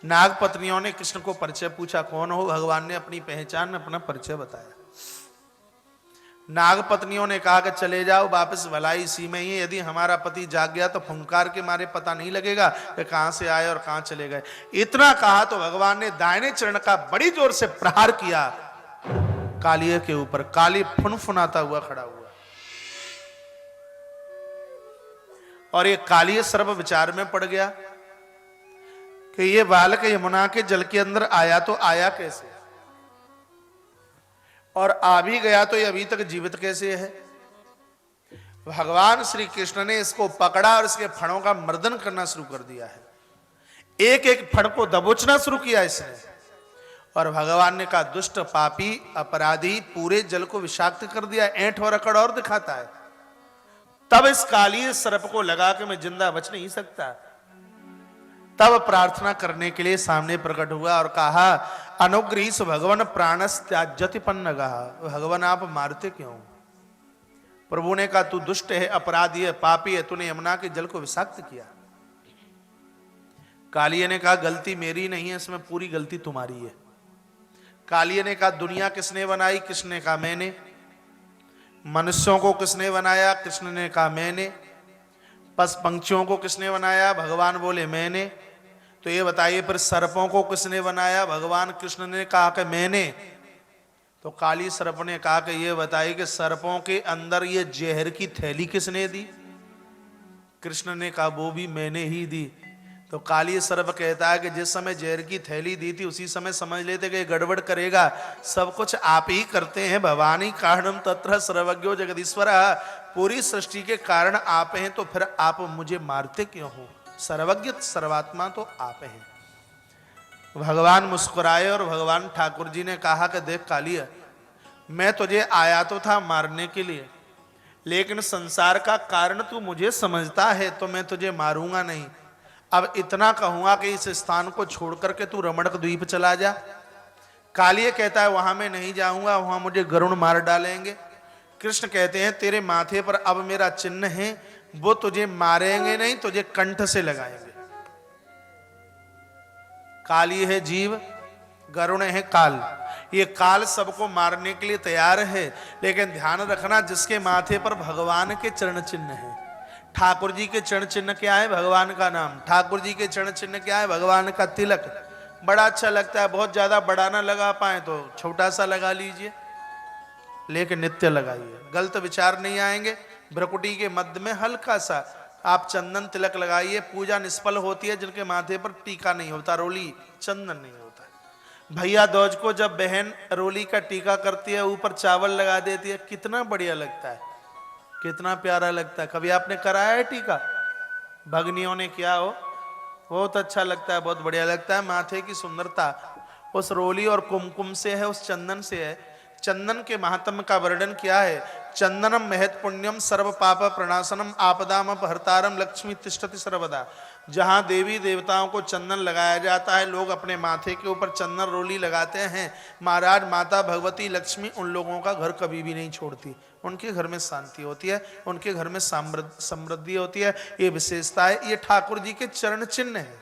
नाग पत्नियों ने कृष्ण को परिचय पूछा, कौन हो? भगवान ने अपनी पहचान अपना परिचय बताया। नाग पत्नियों ने कहा कि चले जाओ वापस, भलाई इसी में ही, यदि हमारा पति जाग गया तो फुंकार के मारे पता नहीं लगेगा कि कहां से आए और कहां चले गए। इतना कहा तो भगवान ने दाहिने चरण का बड़ी जोर से प्रहार किया कालिए के ऊपर। काली फुनफुनाता हुआ खड़ा हुआ और ये कालिए सर्प विचार में पड़ गया कि ये बालक यमुना के जल के अंदर आया तो आया कैसे, और आ भी गया तो ये अभी तक जीवित कैसे है। भगवान श्री कृष्ण ने इसको पकड़ा और इसके फणों का मर्दन करना शुरू कर दिया है। एक एक फण को दबोचना शुरू किया इसने, और भगवान ने कहा, दुष्ट पापी अपराधी, पूरे जल को विषाक्त कर दिया, ऐंठ और अकड़ और दिखाता है। तब इस काली सर्प को लगा कि मैं जिंदा बच नहीं सकता। तब प्रार्थना करने के लिए सामने प्रकट हुआ और कहा, अनुग्रहीस भगवान प्राणस त्याज्यति पन्नगः, भगवान आप मारते क्यों? प्रभु ने कहा, तू दुष्ट है, अपराधी है, पापी है, तूने यमुना के जल को विषाक्त किया। कालिए ने कहा, गलती मेरी नहीं है, इसमें पूरी गलती तुम्हारी है। कालिए ने कहा, दुनिया किसने बनाई? कृष्ण ने कहा मैंने। मनुष्यों को किसने बनाया? कृष्ण ने कहा मैंने। पशु पंछियों को किसने बनाया? भगवान बोले मैंने। तो ये बताइए फिर सर्पों को किसने बनाया? भगवान कृष्ण ने कहा कि मैंने। तो काली सर्प ने कहा कि ये बताइए कि सर्पों के अंदर ये जहर की थैली किसने दी? कृष्ण ने कहा वो भी मैंने ही दी। तो काली सर्प कहता है कि जिस समय जहर की थैली दी थी उसी समय समझ लेते कि गड़बड़ करेगा, सब कुछ आप ही करते हैं। भवानी कारणम तत्र सर्वज्ञो जगदीश्वर, पूरी सृष्टि के कारण आप हैं, तो फिर आप मुझे मारते क्यों हो? सर्वज्ञ सर्वात्मा तो आप हैं। भगवान मुस्कुराए और भगवान ठाकुर जी ने कहा कि देख कालिया, मैं तुझे आया तो था मारने के लिए, लेकिन संसार का कारण तू मुझे समझता है तो मैं तुझे मारूंगा नहीं। अब इतना कहूंगा कि इस स्थान को छोड़ करके तू रमणक द्वीप चला जा। कालिय कहता है वहां मैं नहीं जाऊंगा, वहां मुझे गरुण मार डालेंगे। कृष्ण कहते हैं तेरे माथे पर अब मेरा चिन्ह है, वो तुझे मारेंगे नहीं, तुझे कंठ से लगाएंगे। काली है जीव, गरुण है काल। ये काल सबको मारने के लिए तैयार है, लेकिन ध्यान रखना जिसके माथे पर भगवान के चरण चिन्ह है। ठाकुर जी के चरण चिन्ह क्या है? भगवान का नाम। ठाकुर जी के चरण चिन्ह क्या है? भगवान का तिलक। बड़ा अच्छा लगता है, बहुत ज्यादा बड़ा ना लगा पाए तो छोटा सा लगा लीजिए, लेकिन नित्य लगाइए, गलत विचार नहीं आएंगे। भ्रकुटी के मध्य में हल्का सा आप चंदन तिलक लगाइए। पूजा निष्फल होती है जिनके माथे पर टीका नहीं होता, रोली चंदन नहीं होता। भैया दूज को जब बहन रोली का टीका करती है, ऊपर चावल लगा देती है, कितना बढ़िया लगता है, कितना प्यारा लगता है। कभी आपने कराया है टीका? भगनियों ने किया हो, बहुत अच्छा लगता है, बहुत बढ़िया लगता है। माथे की सुंदरता उस रोली और कुमकुम से है, उस चंदन से है। चंदन के महात्म्य का वर्णन किया है। चंदनम महत पुण्यम सर्व पाप प्रणाशनम आपदाम अपहर्तारम लक्ष्मी तिष्ठति सर्वदा। जहाँ देवी देवताओं को चंदन लगाया जाता है, लोग अपने माथे के ऊपर चंदन रोली लगाते हैं, महाराज माता भगवती लक्ष्मी उन लोगों का घर कभी भी नहीं छोड़ती। उनके घर में शांति होती है, उनके घर में समृद्धि होती है। ये विशेषता है, ये ठाकुर जी के चरण चिन्ह है।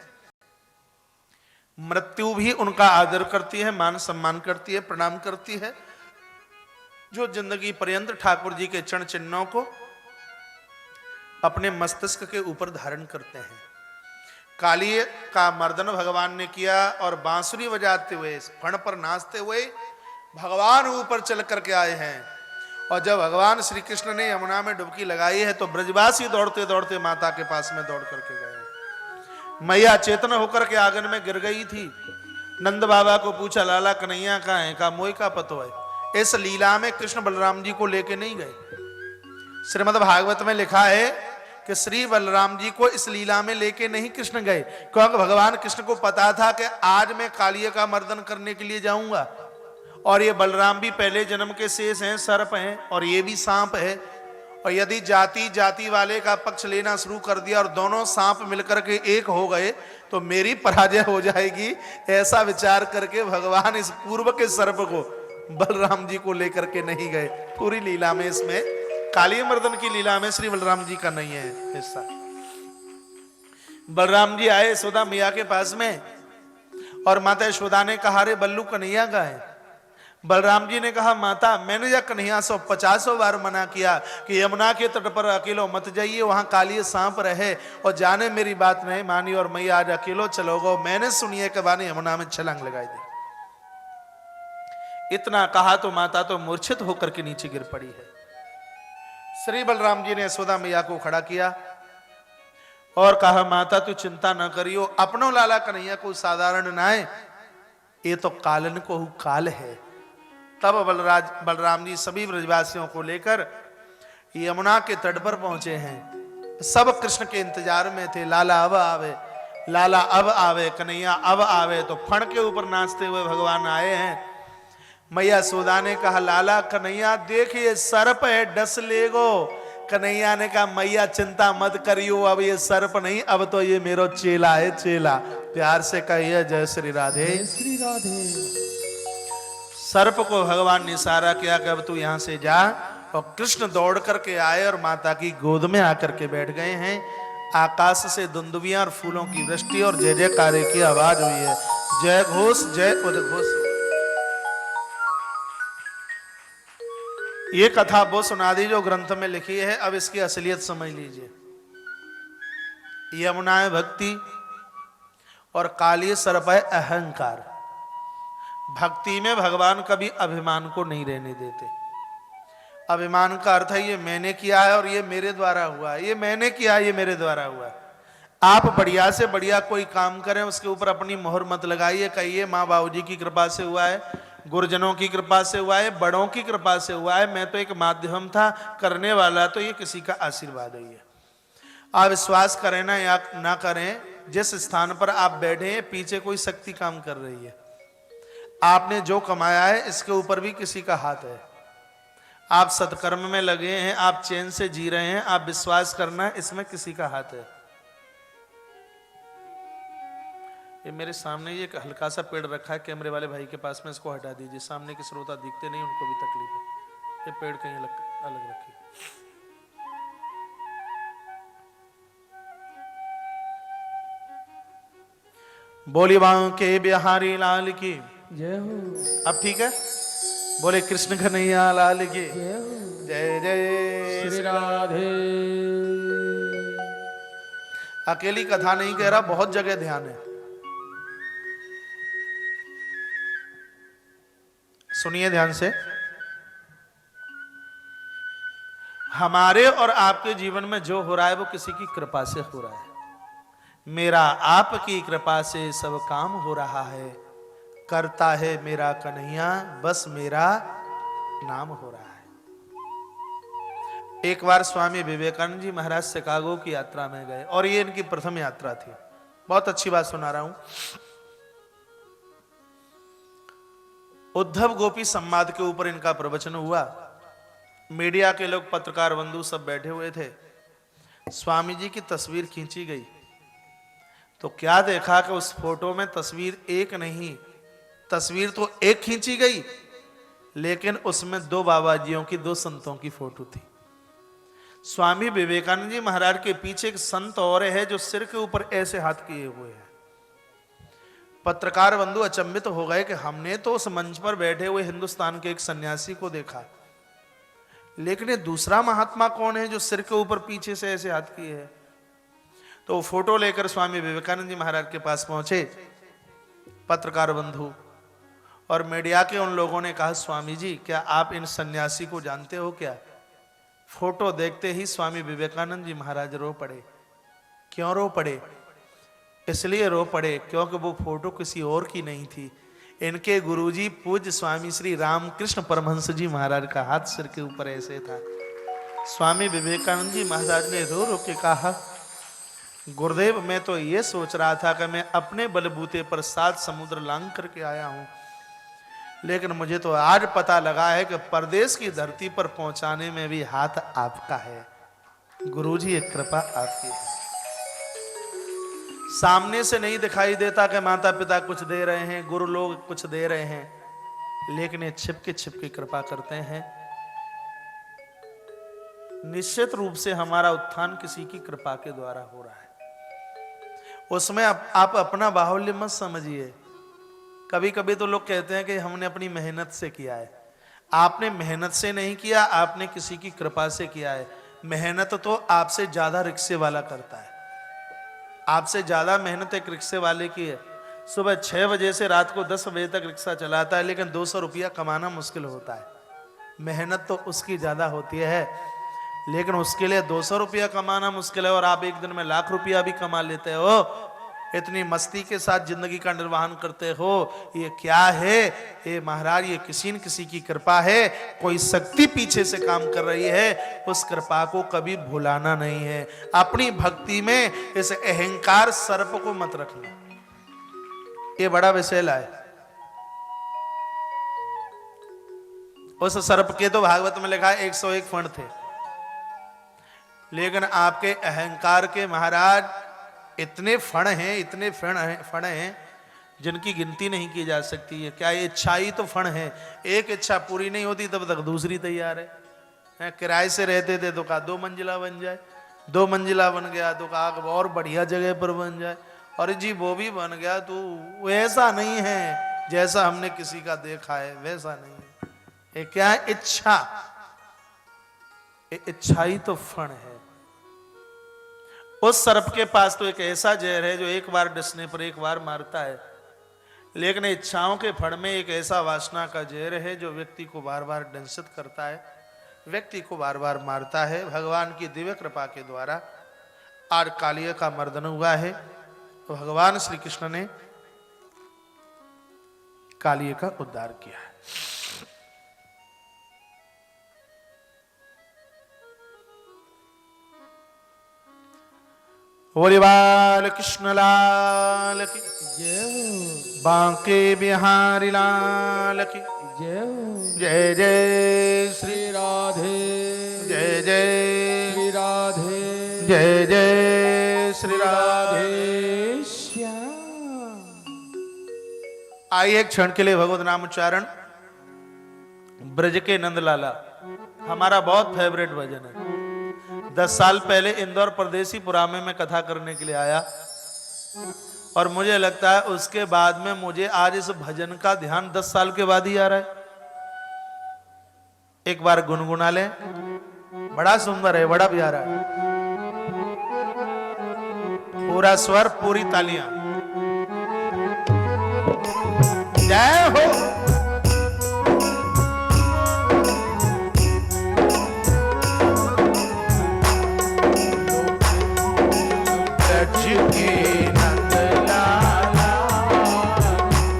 मृत्यु भी उनका आदर करती है, मान सम्मान करती है, प्रणाम करती है। जो जिंदगी पर्यंत ठाकुर जी के चरण चिन्हों को अपने मस्तिष्क के ऊपर धारण करते हैं। कालिय का मर्दन भगवान ने किया और बांसुरी बजाते हुए, फण पर नाचते हुए भगवान ऊपर चल करके आए हैं। और जब भगवान श्री कृष्ण ने यमुना में डुबकी लगाई है तो ब्रजवासी दौड़ते दौड़ते माता के पास में दौड़ करके गए। मैया चेतन होकर के आंगन में गिर गई थी। नंद बाबा को पूछा, लाला कन्हैया कहाँ है? कहा मोई का पतो है। इस लीला में कृष्ण बलराम जी को लेके नहीं गए। श्रीमद् भागवत में लिखा है कि श्री बलराम जी को इस लीला में लेके नहीं कृष्ण गए, क्योंकि भगवान कृष्ण को पता था कि आज मैं कालिय का मर्दन करने के लिए जाऊंगा। और ये बलराम भी पहले जन्म के शेष हैं, सर्प हैं, और ये भी सांप है। और यदि जाति वाले का पक्ष लेना शुरू कर दिया और दोनों सांप मिलकर के एक हो गए तो मेरी पराजय हो जाएगी। ऐसा विचार करके भगवान इस पूर्व के सर्प को बलराम जी को लेकर के नहीं गए। पूरी लीला में, इसमें कालिय मर्दन की लीला में श्री बलराम जी का नहीं है हिस्सा। बलराम जी आए यशोदा मैया के पास में और माता यशोदा ने कहा, रे बल्लू कन्हैया का है। बलराम जी ने कहा, माता मैंने या कन्हैया 150 बार मना किया कि यमुना के तट पर अकेलो मत जाइए, वहां कालिय सांप रहे। और जाने मेरी बात नहीं मानी और मैया आज अकेलो चलोगो। मैंने सुनिए के बाने यमुना में छलांग लगाई दी। इतना कहा तो माता तो मूर्छित होकर के नीचे गिर पड़ी है। श्री बलराम जी ने यशोदा मैया को खड़ा किया और कहा, माता तू चिंता न करियो, अपनो लाला कन्हैया को साधारण ना है, ये तो कालन को काल है। तब बलराम जी सभी ब्रजवासियों को लेकर यमुना के तट पर पहुंचे हैं। सब कृष्ण के इंतजार में थे, लाला अब आवे, लाला अब आवे, कन्हैया अब आवे। तो फण के ऊपर नाचते हुए भगवान आए हैं। मैया यशोदा ने कहा, लाला कन्हैया देखिए सर्प है, डस लेगो। कन्हैया ने कहा, मैया चिंता मत करियो, अब ये सर्प नहीं, अब तो ये मेरो चेला है, चेला। प्यार से कहिए जय श्री राधे, जय श्री राधे। सर्प को भगवान ने इशारा किया कि अब तू यहां से जा। और कृष्ण दौड़ करके आए और माता की गोद में आकर के बैठ गए हैं। आकाश से दुंदुबियां और फूलों की वृष्टि और जय जयकारे की आवाज हुई है। जय घोष, जय उद्घोष। ये कथा वो सुना दी जो ग्रंथ में लिखी है। अब इसकी असलियत समझ लीजिए। यमुना है भक्ति और कालिय सर्प है अहंकार। भक्ति में भगवान कभी अभिमान को नहीं रहने देते। अभिमान का अर्थ है ये मैंने किया है और ये मेरे द्वारा हुआ है, ये मैंने किया, ये मेरे द्वारा हुआ है। आप बढ़िया से बढ़िया कोई काम करें, उसके ऊपर अपनी मोहर मत लगाइए। कहिए माँ बाबूजी की कृपा से हुआ है, गुरुजनों की कृपा से हुआ है, बड़ों की कृपा से हुआ है, मैं तो एक माध्यम था, करने वाला तो ये किसी का आशीर्वाद ही है। आप विश्वास करें ना या ना करें, जिस स्थान पर आप बैठे हैं पीछे कोई शक्ति काम कर रही है। आपने जो कमाया है इसके ऊपर भी किसी का हाथ है। आप सत्कर्म में लगे हैं, आप चैन से जी रहे हैं, आप विश्वास करना इसमें किसी का हाथ है। ये मेरे सामने ये एक हल्का सा पेड़ रखा है कैमरे वाले भाई के पास में, इसको हटा दीजिए। सामने के श्रोता दिखते नहीं, उनको भी तकलीफ है। ये पेड़ कहीं अलग अलग रखिए। बोली बांके बिहारी लाल की जय हो। अब ठीक है? बोले कृष्ण कन्हैया लाल की जय हो। जय जय। श्री राधे। अकेली कथा नहीं कह रहा, बहुत जगह ध्यान है। सुनिए ध्यान से। हमारे और आपके जीवन में जो हो रहा है वो किसी की कृपा से हो रहा है। मेरा आपकी कृपा से सब काम हो रहा है, करता है मेरा कन्हैया, बस मेरा नाम हो रहा है। एक बार स्वामी विवेकानंद जी महाराज शिकागो की यात्रा में गए और ये इनकी प्रथम यात्रा थी। बहुत अच्छी बात सुना रहा हूं। उद्धव गोपी संवाद के ऊपर इनका प्रवचन हुआ। मीडिया के लोग, पत्रकार बंधु सब बैठे हुए थे। स्वामी जी की तस्वीर खींची गई तो क्या देखा कि उस फोटो में तस्वीर एक नहीं, तस्वीर तो एक खींची गई लेकिन उसमें दो बाबाजियों की, दो संतों की फोटो थी। स्वामी विवेकानंद जी महाराज के पीछे एक संत और है जो सिर के ऊपर ऐसे हाथ किए हुए हैं। पत्रकार बंधु अचंभित हो गए कि हमने तो उस मंच पर बैठे हुए हिंदुस्तान के एक सन्यासी को देखा, लेकिन ये दूसरा महात्मा कौन है जो सिर के ऊपर पीछे से ऐसे हाथ किए है? तो फोटो लेकर स्वामी विवेकानंद जी महाराज के पास पहुंचे पत्रकार बंधु, और मीडिया के उन लोगों ने कहा, स्वामी जी क्या आप इन सन्यासी को जानते हो क्या? फोटो देखते ही स्वामी विवेकानंद जी महाराज रो पड़े। क्यों रो पड़े? इसलिए रो पड़े क्योंकि वो फोटो किसी और की नहीं थी, इनके गुरुजी पूज्य स्वामी श्री रामकृष्ण परमहंस जी महाराज का हाथ सिर के ऊपर ऐसे था। स्वामी विवेकानंद जी महाराज ने रो रो के कहा, गुरुदेव मैं तो ये सोच रहा था कि मैं अपने बलबूते पर 7 समुद्र लांघ करके आया हूं, लेकिन मुझे तो आज पता लगा है कि परदेश की धरती पर पहुंचाने में भी हाथ आपका है। गुरुजी एक कृपा आपकी है। सामने से नहीं दिखाई देता कि माता पिता कुछ दे रहे हैं, गुरु लोग कुछ दे रहे हैं, लेकिन ये छिपके छिपके कृपा करते हैं। निश्चित रूप से हमारा उत्थान किसी की कृपा के द्वारा हो रहा है। उसमें आप अपना बाहुल्य मत समझिए। कभी कभी तो लोग कहते हैं कि हमने अपनी मेहनत से किया है। आपने मेहनत से नहीं किया, आपने किसी की कृपा से किया है। मेहनत तो आपसे ज्यादा रिक्शे वाला करता है। आपसे ज्यादा मेहनत एक रिक्शे वाले की है। सुबह 6 बजे से रात को 10 बजे तक रिक्शा चलाता है, लेकिन 200 रुपया कमाना मुश्किल होता है। मेहनत तो उसकी ज्यादा होती है, लेकिन उसके लिए 200 रुपया कमाना मुश्किल है और आप एक दिन में लाख रुपया भी कमा लेते हो। इतनी मस्ती के साथ जिंदगी का निर्वहन करते हो। ये क्या है? ये महाराज ये किसी न किसी की कृपा है। कोई शक्ति पीछे से काम कर रही है, उस कृपा को कभी भुलाना नहीं है। अपनी भक्ति में इस अहंकार सर्प को मत रखना। ये बड़ा विषैला है। उस सर्प के तो भागवत में लिखा है 101 फण थे, लेकिन आपके अहंकार के महाराज इतने फण हैं, इतने फण हैं जिनकी गिनती नहीं की जा सकती है। क्या ये इच्छा ही तो फण है? एक इच्छा पूरी नहीं होती तब तक दूसरी तैयार है। किराए से रहते थे तो कहा 2 मंजिला बन जाए, 2 मंजिला बन गया तो कहा और बढ़िया जगह पर बन जाए, और जी वो भी बन गया तो वैसा नहीं है जैसा हमने किसी का देखा है, वैसा नहीं है। ये क्या है? इच्छा। इच्छा ही तो फण है। उस सर्प के पास तो एक ऐसा जहर है जो एक बार डसने पर एक बार मारता है, लेकिन इच्छाओं के फण में एक ऐसा वासना का जहर है जो व्यक्ति को बार बार दंशित करता है, व्यक्ति को बार बार मारता है। भगवान की दिव्य कृपा के द्वारा आज कालिया का मर्दन हुआ है, तो भगवान श्री कृष्ण ने कालिया का उद्धार किया है। बोले बाल कृष्ण लाल की जय हो। बांके बिहारी लाल की जय हो। जय जय श्री श्री राधे। जय जय श्री राधे। जय जय श्री राधे राधे श्याम। आइए एक क्षण के लिए भगवत नाम उच्चारण। ब्रज के नंदलाला हमारा बहुत फेवरेट भजन है। 10 साल पहले इंदौर परदेसीपुरा में मैं कथा करने के लिए आया और मुझे लगता है उसके बाद में मुझे आज इस भजन का ध्यान 10 साल के बाद ही आ रहा है। एक बार गुनगुना लें, बड़ा सुंदर है, बड़ा प्यारा है। पूरा स्वर, पूरी तालियां। जय हो। ब्रज के नंदलाला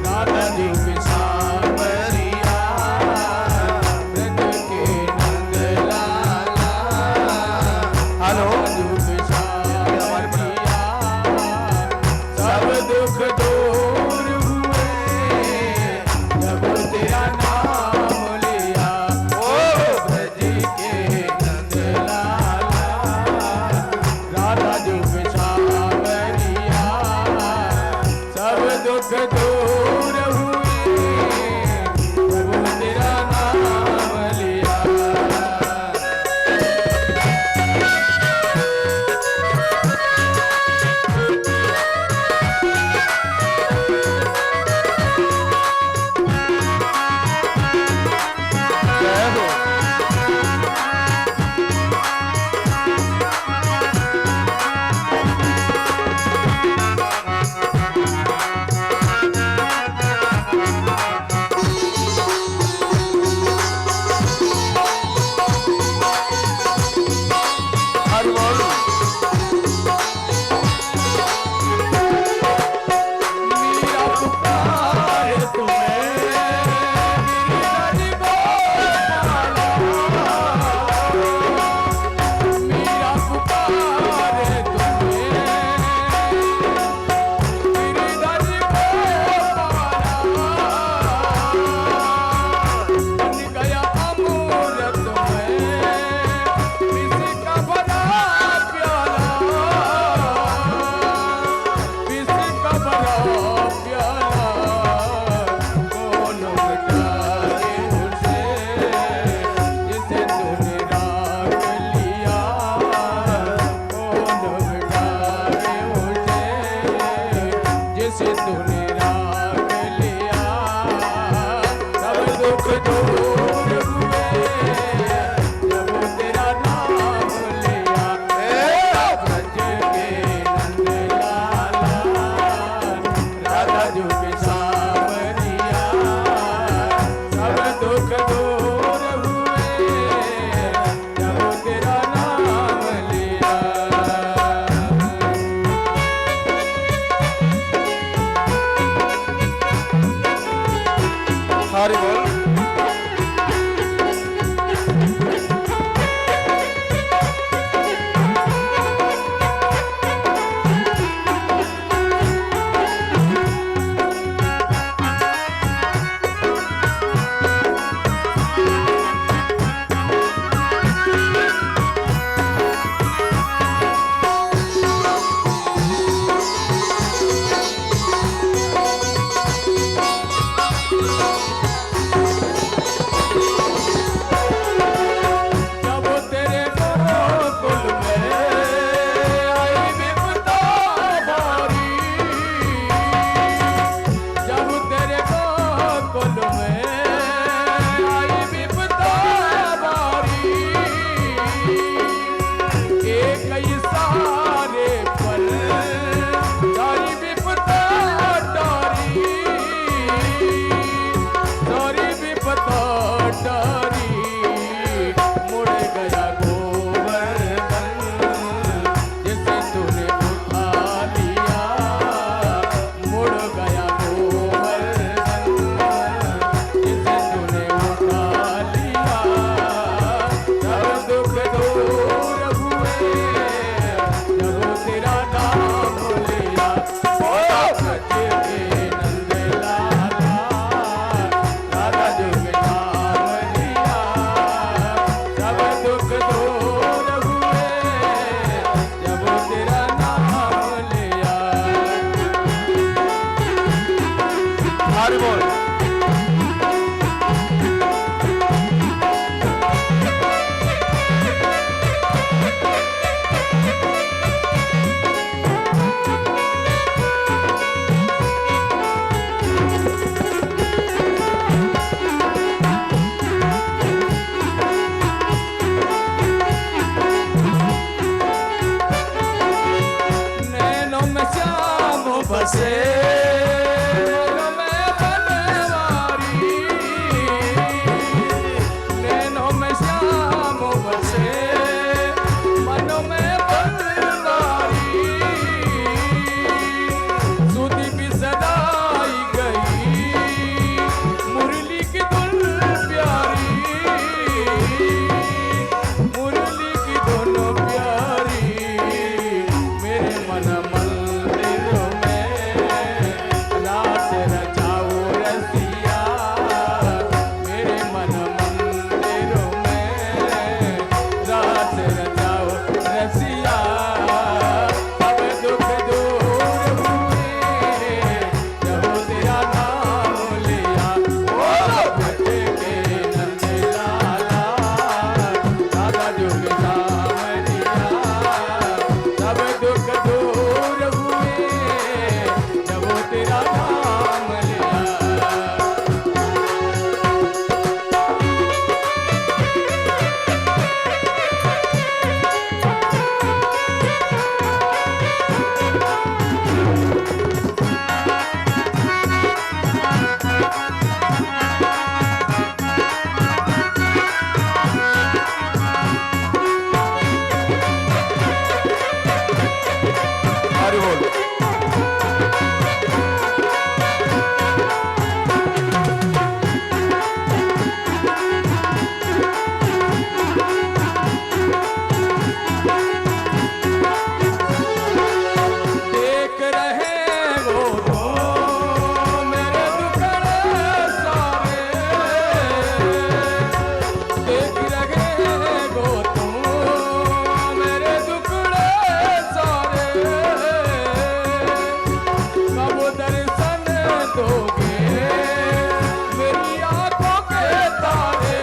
राधा जी के सांवरिया, ब्रज के नंदलाला हेलो सब दुख दूर हुए जब तेरा नाम लिया। ओ ब्रज के नंदलाला राधा जी के सांवरिया, सब दुख दूर हुए जब तेरा नाम लिया। बसे मन में बनवारी, नैनों में श्याम बसे मन में बनवारी, सुधी भी सदाई गई मुरली की धुन प्यारी, मुरली की धुन प्यारी, मेरे मन मंदिर में रास रचाओ रसिया, मेरे मन मंदिर में रास रचाओ रसिया, सब दुख दूर हुए जब तेरा नाम लिया, ओ भट्टे के नंद लाला, दादा जुग सावरिया, सब दुख दूर हुए जब तेरा नाम लिया। हरि बोल। देख रहे वो तो मेरे दुखड़े सारे, देख रहे वो तो मेरे दुखड़े सारे, कब दर्शन दोगे मेरी आंखों के तारे,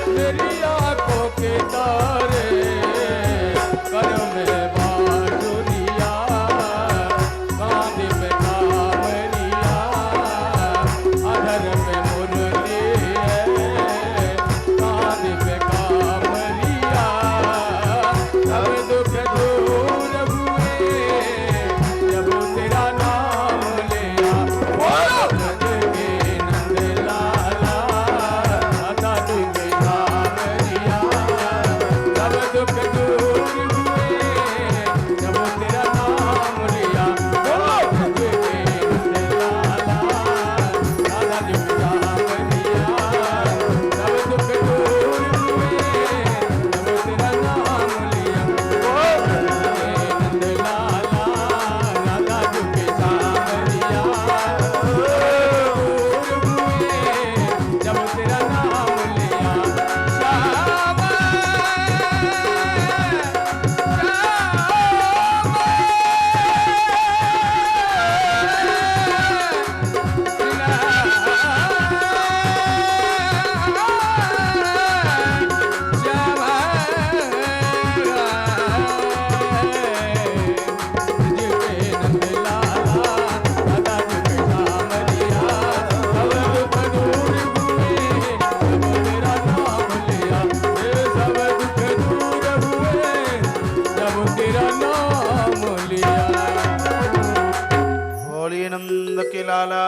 मेरी आंखों के तारे, कर में बांसुरिया, कान में कांवरिया, अधर में मुरली है, कान में कांवरिया, सब दुख दूर हुए जब तेरा नाम लिया, बोलो नंद के नंद लाला, दादा जुग सावरिया, सब दुख दूर हुए जब तेरा नाम लिया, बोलो नंद के नंद लाला, दादा जुग सावरिया, सब दुख दूर हुए जब तेरा नाम लिया, बोलो नंद के नंद लाला, दादा जुग सावरिया, दूर हुए जब तेरा नाम लिया, श्याम तेरा नाम लिया। बोलिए नंद के लाला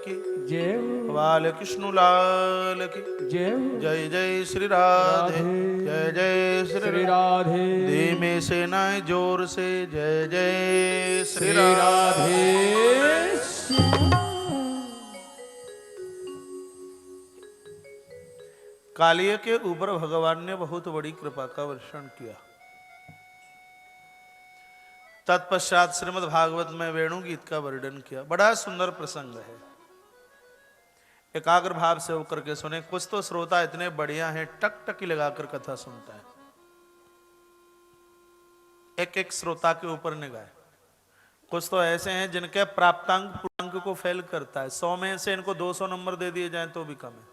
की, जय बाल कृष्ण लाल की, जय जय जय श्री राधे, जय जय श्री श्री राधे, राधे, धीमे से नाय जोर से, जय जय श्री श्री राधे। राधे। कालिया के ऊपर भगवान ने बहुत बड़ी कृपा का वर्षण किया। तत्पश्चात श्रीमद् भागवत में वेणु गीत का वर्णन किया। बड़ा सुंदर प्रसंग है, एकाग्र भाव से होकर के सुने। कुछ तो श्रोता इतने बढ़िया हैं, टक टकी लगाकर कथा सुनता है। एक एक श्रोता के ऊपर निगाह। कुछ तो ऐसे हैं जिनके प्राप्तांक पूर्णांक को फेल करता है। 100 में से इनको 200 नंबर दे दिए जाएं तो भी कम है,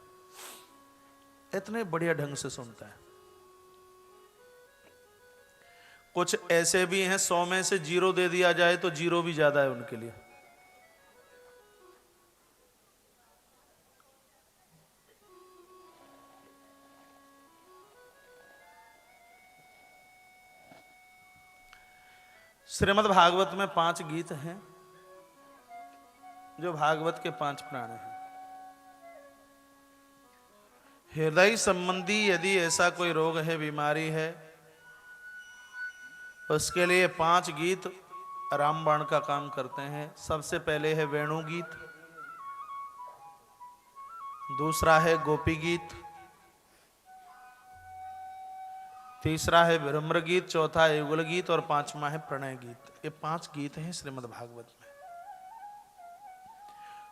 इतने बढ़िया ढंग से सुनता है। कुछ ऐसे भी हैं 100 में से 0 दे दिया जाए तो 0 भी ज्यादा है उनके लिए। श्रीमद् भागवत में 5 गीत हैं जो भागवत के 5 प्राण हैं। हृदय संबंधी यदि ऐसा कोई रोग है, बीमारी है, उसके लिए 5 गीत रामबाण का काम करते हैं। सबसे पहले है वेणु गीत, दूसरा है गोपी गीत, तीसरा है विरम्र गीत, चौथा है युगल गीत और 5वां है प्रणय गीत। ये 5 गीत हैं श्रीमद् भागवत में।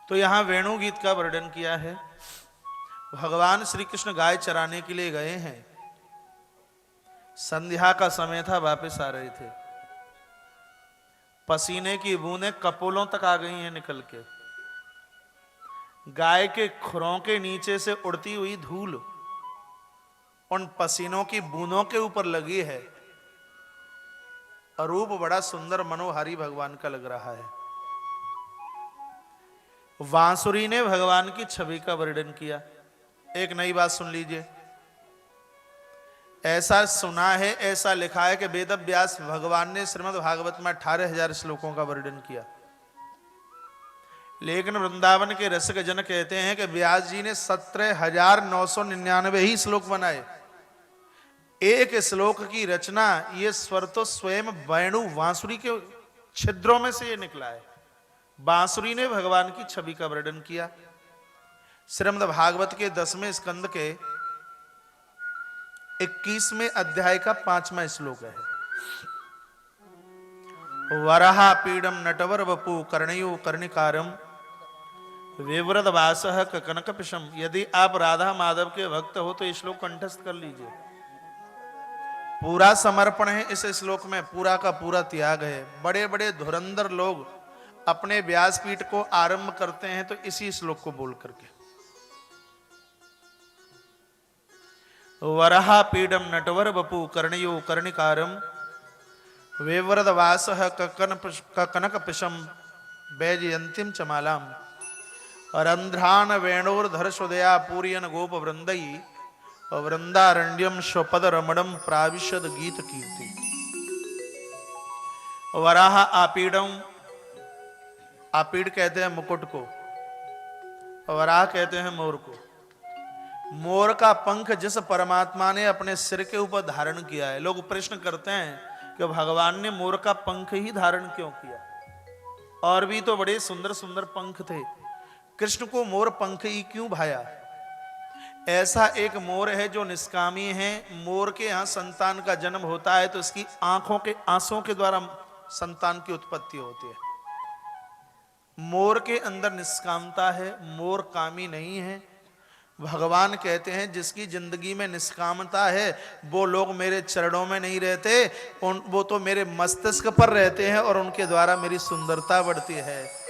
तो यहां वेणु गीत का वर्णन किया है। भगवान श्री कृष्ण गाय चराने के लिए गए हैं, संध्या का समय था, वापस आ रहे थे। पसीने की बूंदें कपोलों तक आ गई हैं निकल के। गाय के खुरों के नीचे से उड़ती हुई धूल उन पसीनों की बूंदों के ऊपर लगी है। रूप बड़ा सुंदर मनोहारी भगवान का लग रहा है। वांसुरी ने भगवान की छवि का वर्णन किया। एक नई बात सुन लीजिए। ऐसा सुना है, ऐसा लिखा है कि वेद व्यास भगवान ने श्रीमद् भागवत में 18,000 श्लोकों का वर्णन किया, लेकिन वृंदावन के रसिक जन कहते हैं कि व्यास जी ने 17,999 ही श्लोक बनाए। एक श्लोक की रचना, ये स्वर तो स्वयं वेणु बांसुरी के छिद्रों में से ये निकला है। बांसुरी ने भगवान की छवि का वर्णन किया। श्रीमद् भागवत के 10वें स्कंद के 21वें अध्याय का 5वां श्लोक है। वराहा पीडम नटवर वपु कर्णयो कर्णिकारम विव्रत वासः कनक पिशम। यदि आप राधा माधव के भक्त हो तो ये श्लोक कंठस्थ कर लीजिए। पूरा समर्पण है इस श्लोक में, पूरा का पूरा त्याग है। बड़े बड़े धुरंधर लोग अपने व्यासपीठ को आरंभ करते हैं तो इसी श्लोक को बोल करके। वराहा पीडम नटवर वपु कर्णयो कर्णिकारम वेव्रत वासः कनक पिशम वैजयंतीम चमालाम रंध्रान वेणोर्धर सुदया पूरियन गोप वृंदई वृंदारण्यम स्वपद रमणम प्राविशद गीत कीर्ति। वराह आपीडम, आपीड कहते हैं मुकुट को, वराह कहते हैं मोर को। मोर का पंख जिस परमात्मा ने अपने सिर के ऊपर धारण किया है। लोग प्रश्न करते हैं कि भगवान ने मोर का पंख ही धारण क्यों किया, और भी तो बड़े सुंदर सुंदर पंख थे, कृष्ण को मोर पंख ही क्यों भाया। ऐसा एक मोर है जो निष्कामी है। मोर के यहां संतान का जन्म होता है तो इसकी आंखों के आंसुओं के द्वारा संतान की उत्पत्ति होती है। मोर के अंदर निष्कामता है, मोर कामी नहीं है। भगवान कहते हैं जिसकी जिंदगी में निष्कामता है वो लोग मेरे चरणों में नहीं रहते, वो तो मेरे मस्तिष्क पर रहते हैं और उनके द्वारा मेरी सुंदरता बढ़ती है।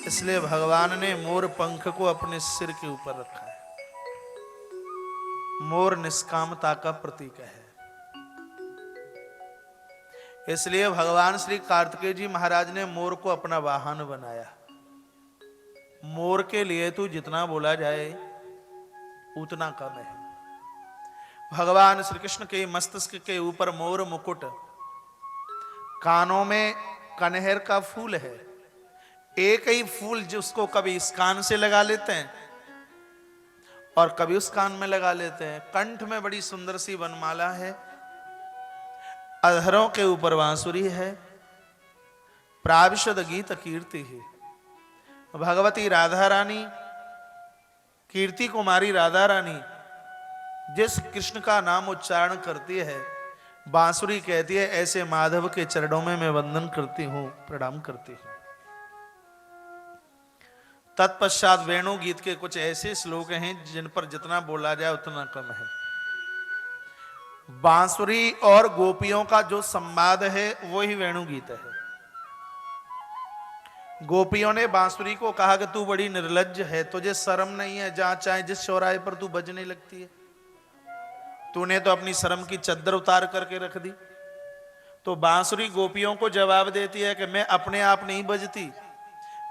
इसलिए भगवान ने मोर पंख को अपने सिर के ऊपर रखा है। मोर निष्कामता का प्रतीक है। इसलिए भगवान श्री कार्तिकेय जी महाराज ने मोर को अपना वाहन बनाया। मोर के लिए तो जितना बोला जाए उतना कम है। भगवान श्री कृष्ण के मस्तिष्क के ऊपर मोर मुकुट, कानों में कनहर का फूल है। एक ही फूल जिसको कभी इस कान से लगा लेते हैं और कभी उस कान में लगा लेते हैं। कंठ में बड़ी सुंदर सी वनमाला है, अधरों के ऊपर बांसुरी है, प्राविशद गीत कीर्ति है। भगवती राधा रानी, कीर्ति कुमारी राधा रानी जिस कृष्ण का नाम उच्चारण करती है, बांसुरी कहती है ऐसे माधव के चरणों में मैं वंदन करती हूं, प्रणाम करती हूं। तत्पश्चात वेणु गीत के कुछ ऐसे श्लोक हैं जिन पर जितना बोला जाए उतना कम है। बांसुरी और गोपियों का जो संवाद है वो ही वेणु गीत है। गोपियों ने बांसुरी को कहा कि तू बड़ी निर्लज्ज है, तुझे शर्म नहीं है, जहां चाहे जिस चौराहे पर तू बजने लगती है। तूने तो अपनी शर्म की चद्दर उतार करके रख दी। तो बांसुरी गोपियों को जवाब देती है कि मैं अपने आप नहीं बजती,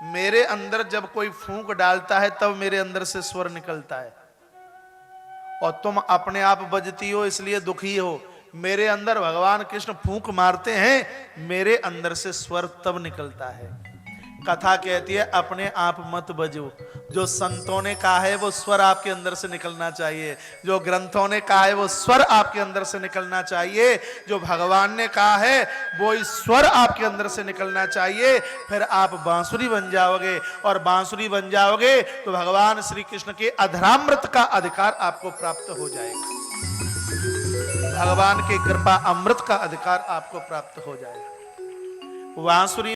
मेरे अंदर जब कोई फूंक डालता है तब मेरे अंदर से स्वर निकलता है, और तुम अपने आप बजती हो इसलिए दुखी हो। मेरे अंदर भगवान कृष्ण फूंक मारते हैं, मेरे अंदर से स्वर तब निकलता है। कथा कहती है अपने आप मत बजो, जो संतों ने कहा है वो स्वर आपके अंदर से निकलना चाहिए, जो ग्रंथों ने कहा है वो स्वर आपके अंदर से निकलना चाहिए, जो भगवान ने कहा है वो स्वर आपके अंदर से निकलना चाहिए। फिर आप बांसुरी बन जाओगे, और बांसुरी बन जाओगे तो भगवान श्री कृष्ण के अधरामृत का अधिकार आपको प्राप्त हो जाएगा, भगवान के कृपा अमृत का अधिकार आपको प्राप्त हो जाएगा। बांसुरी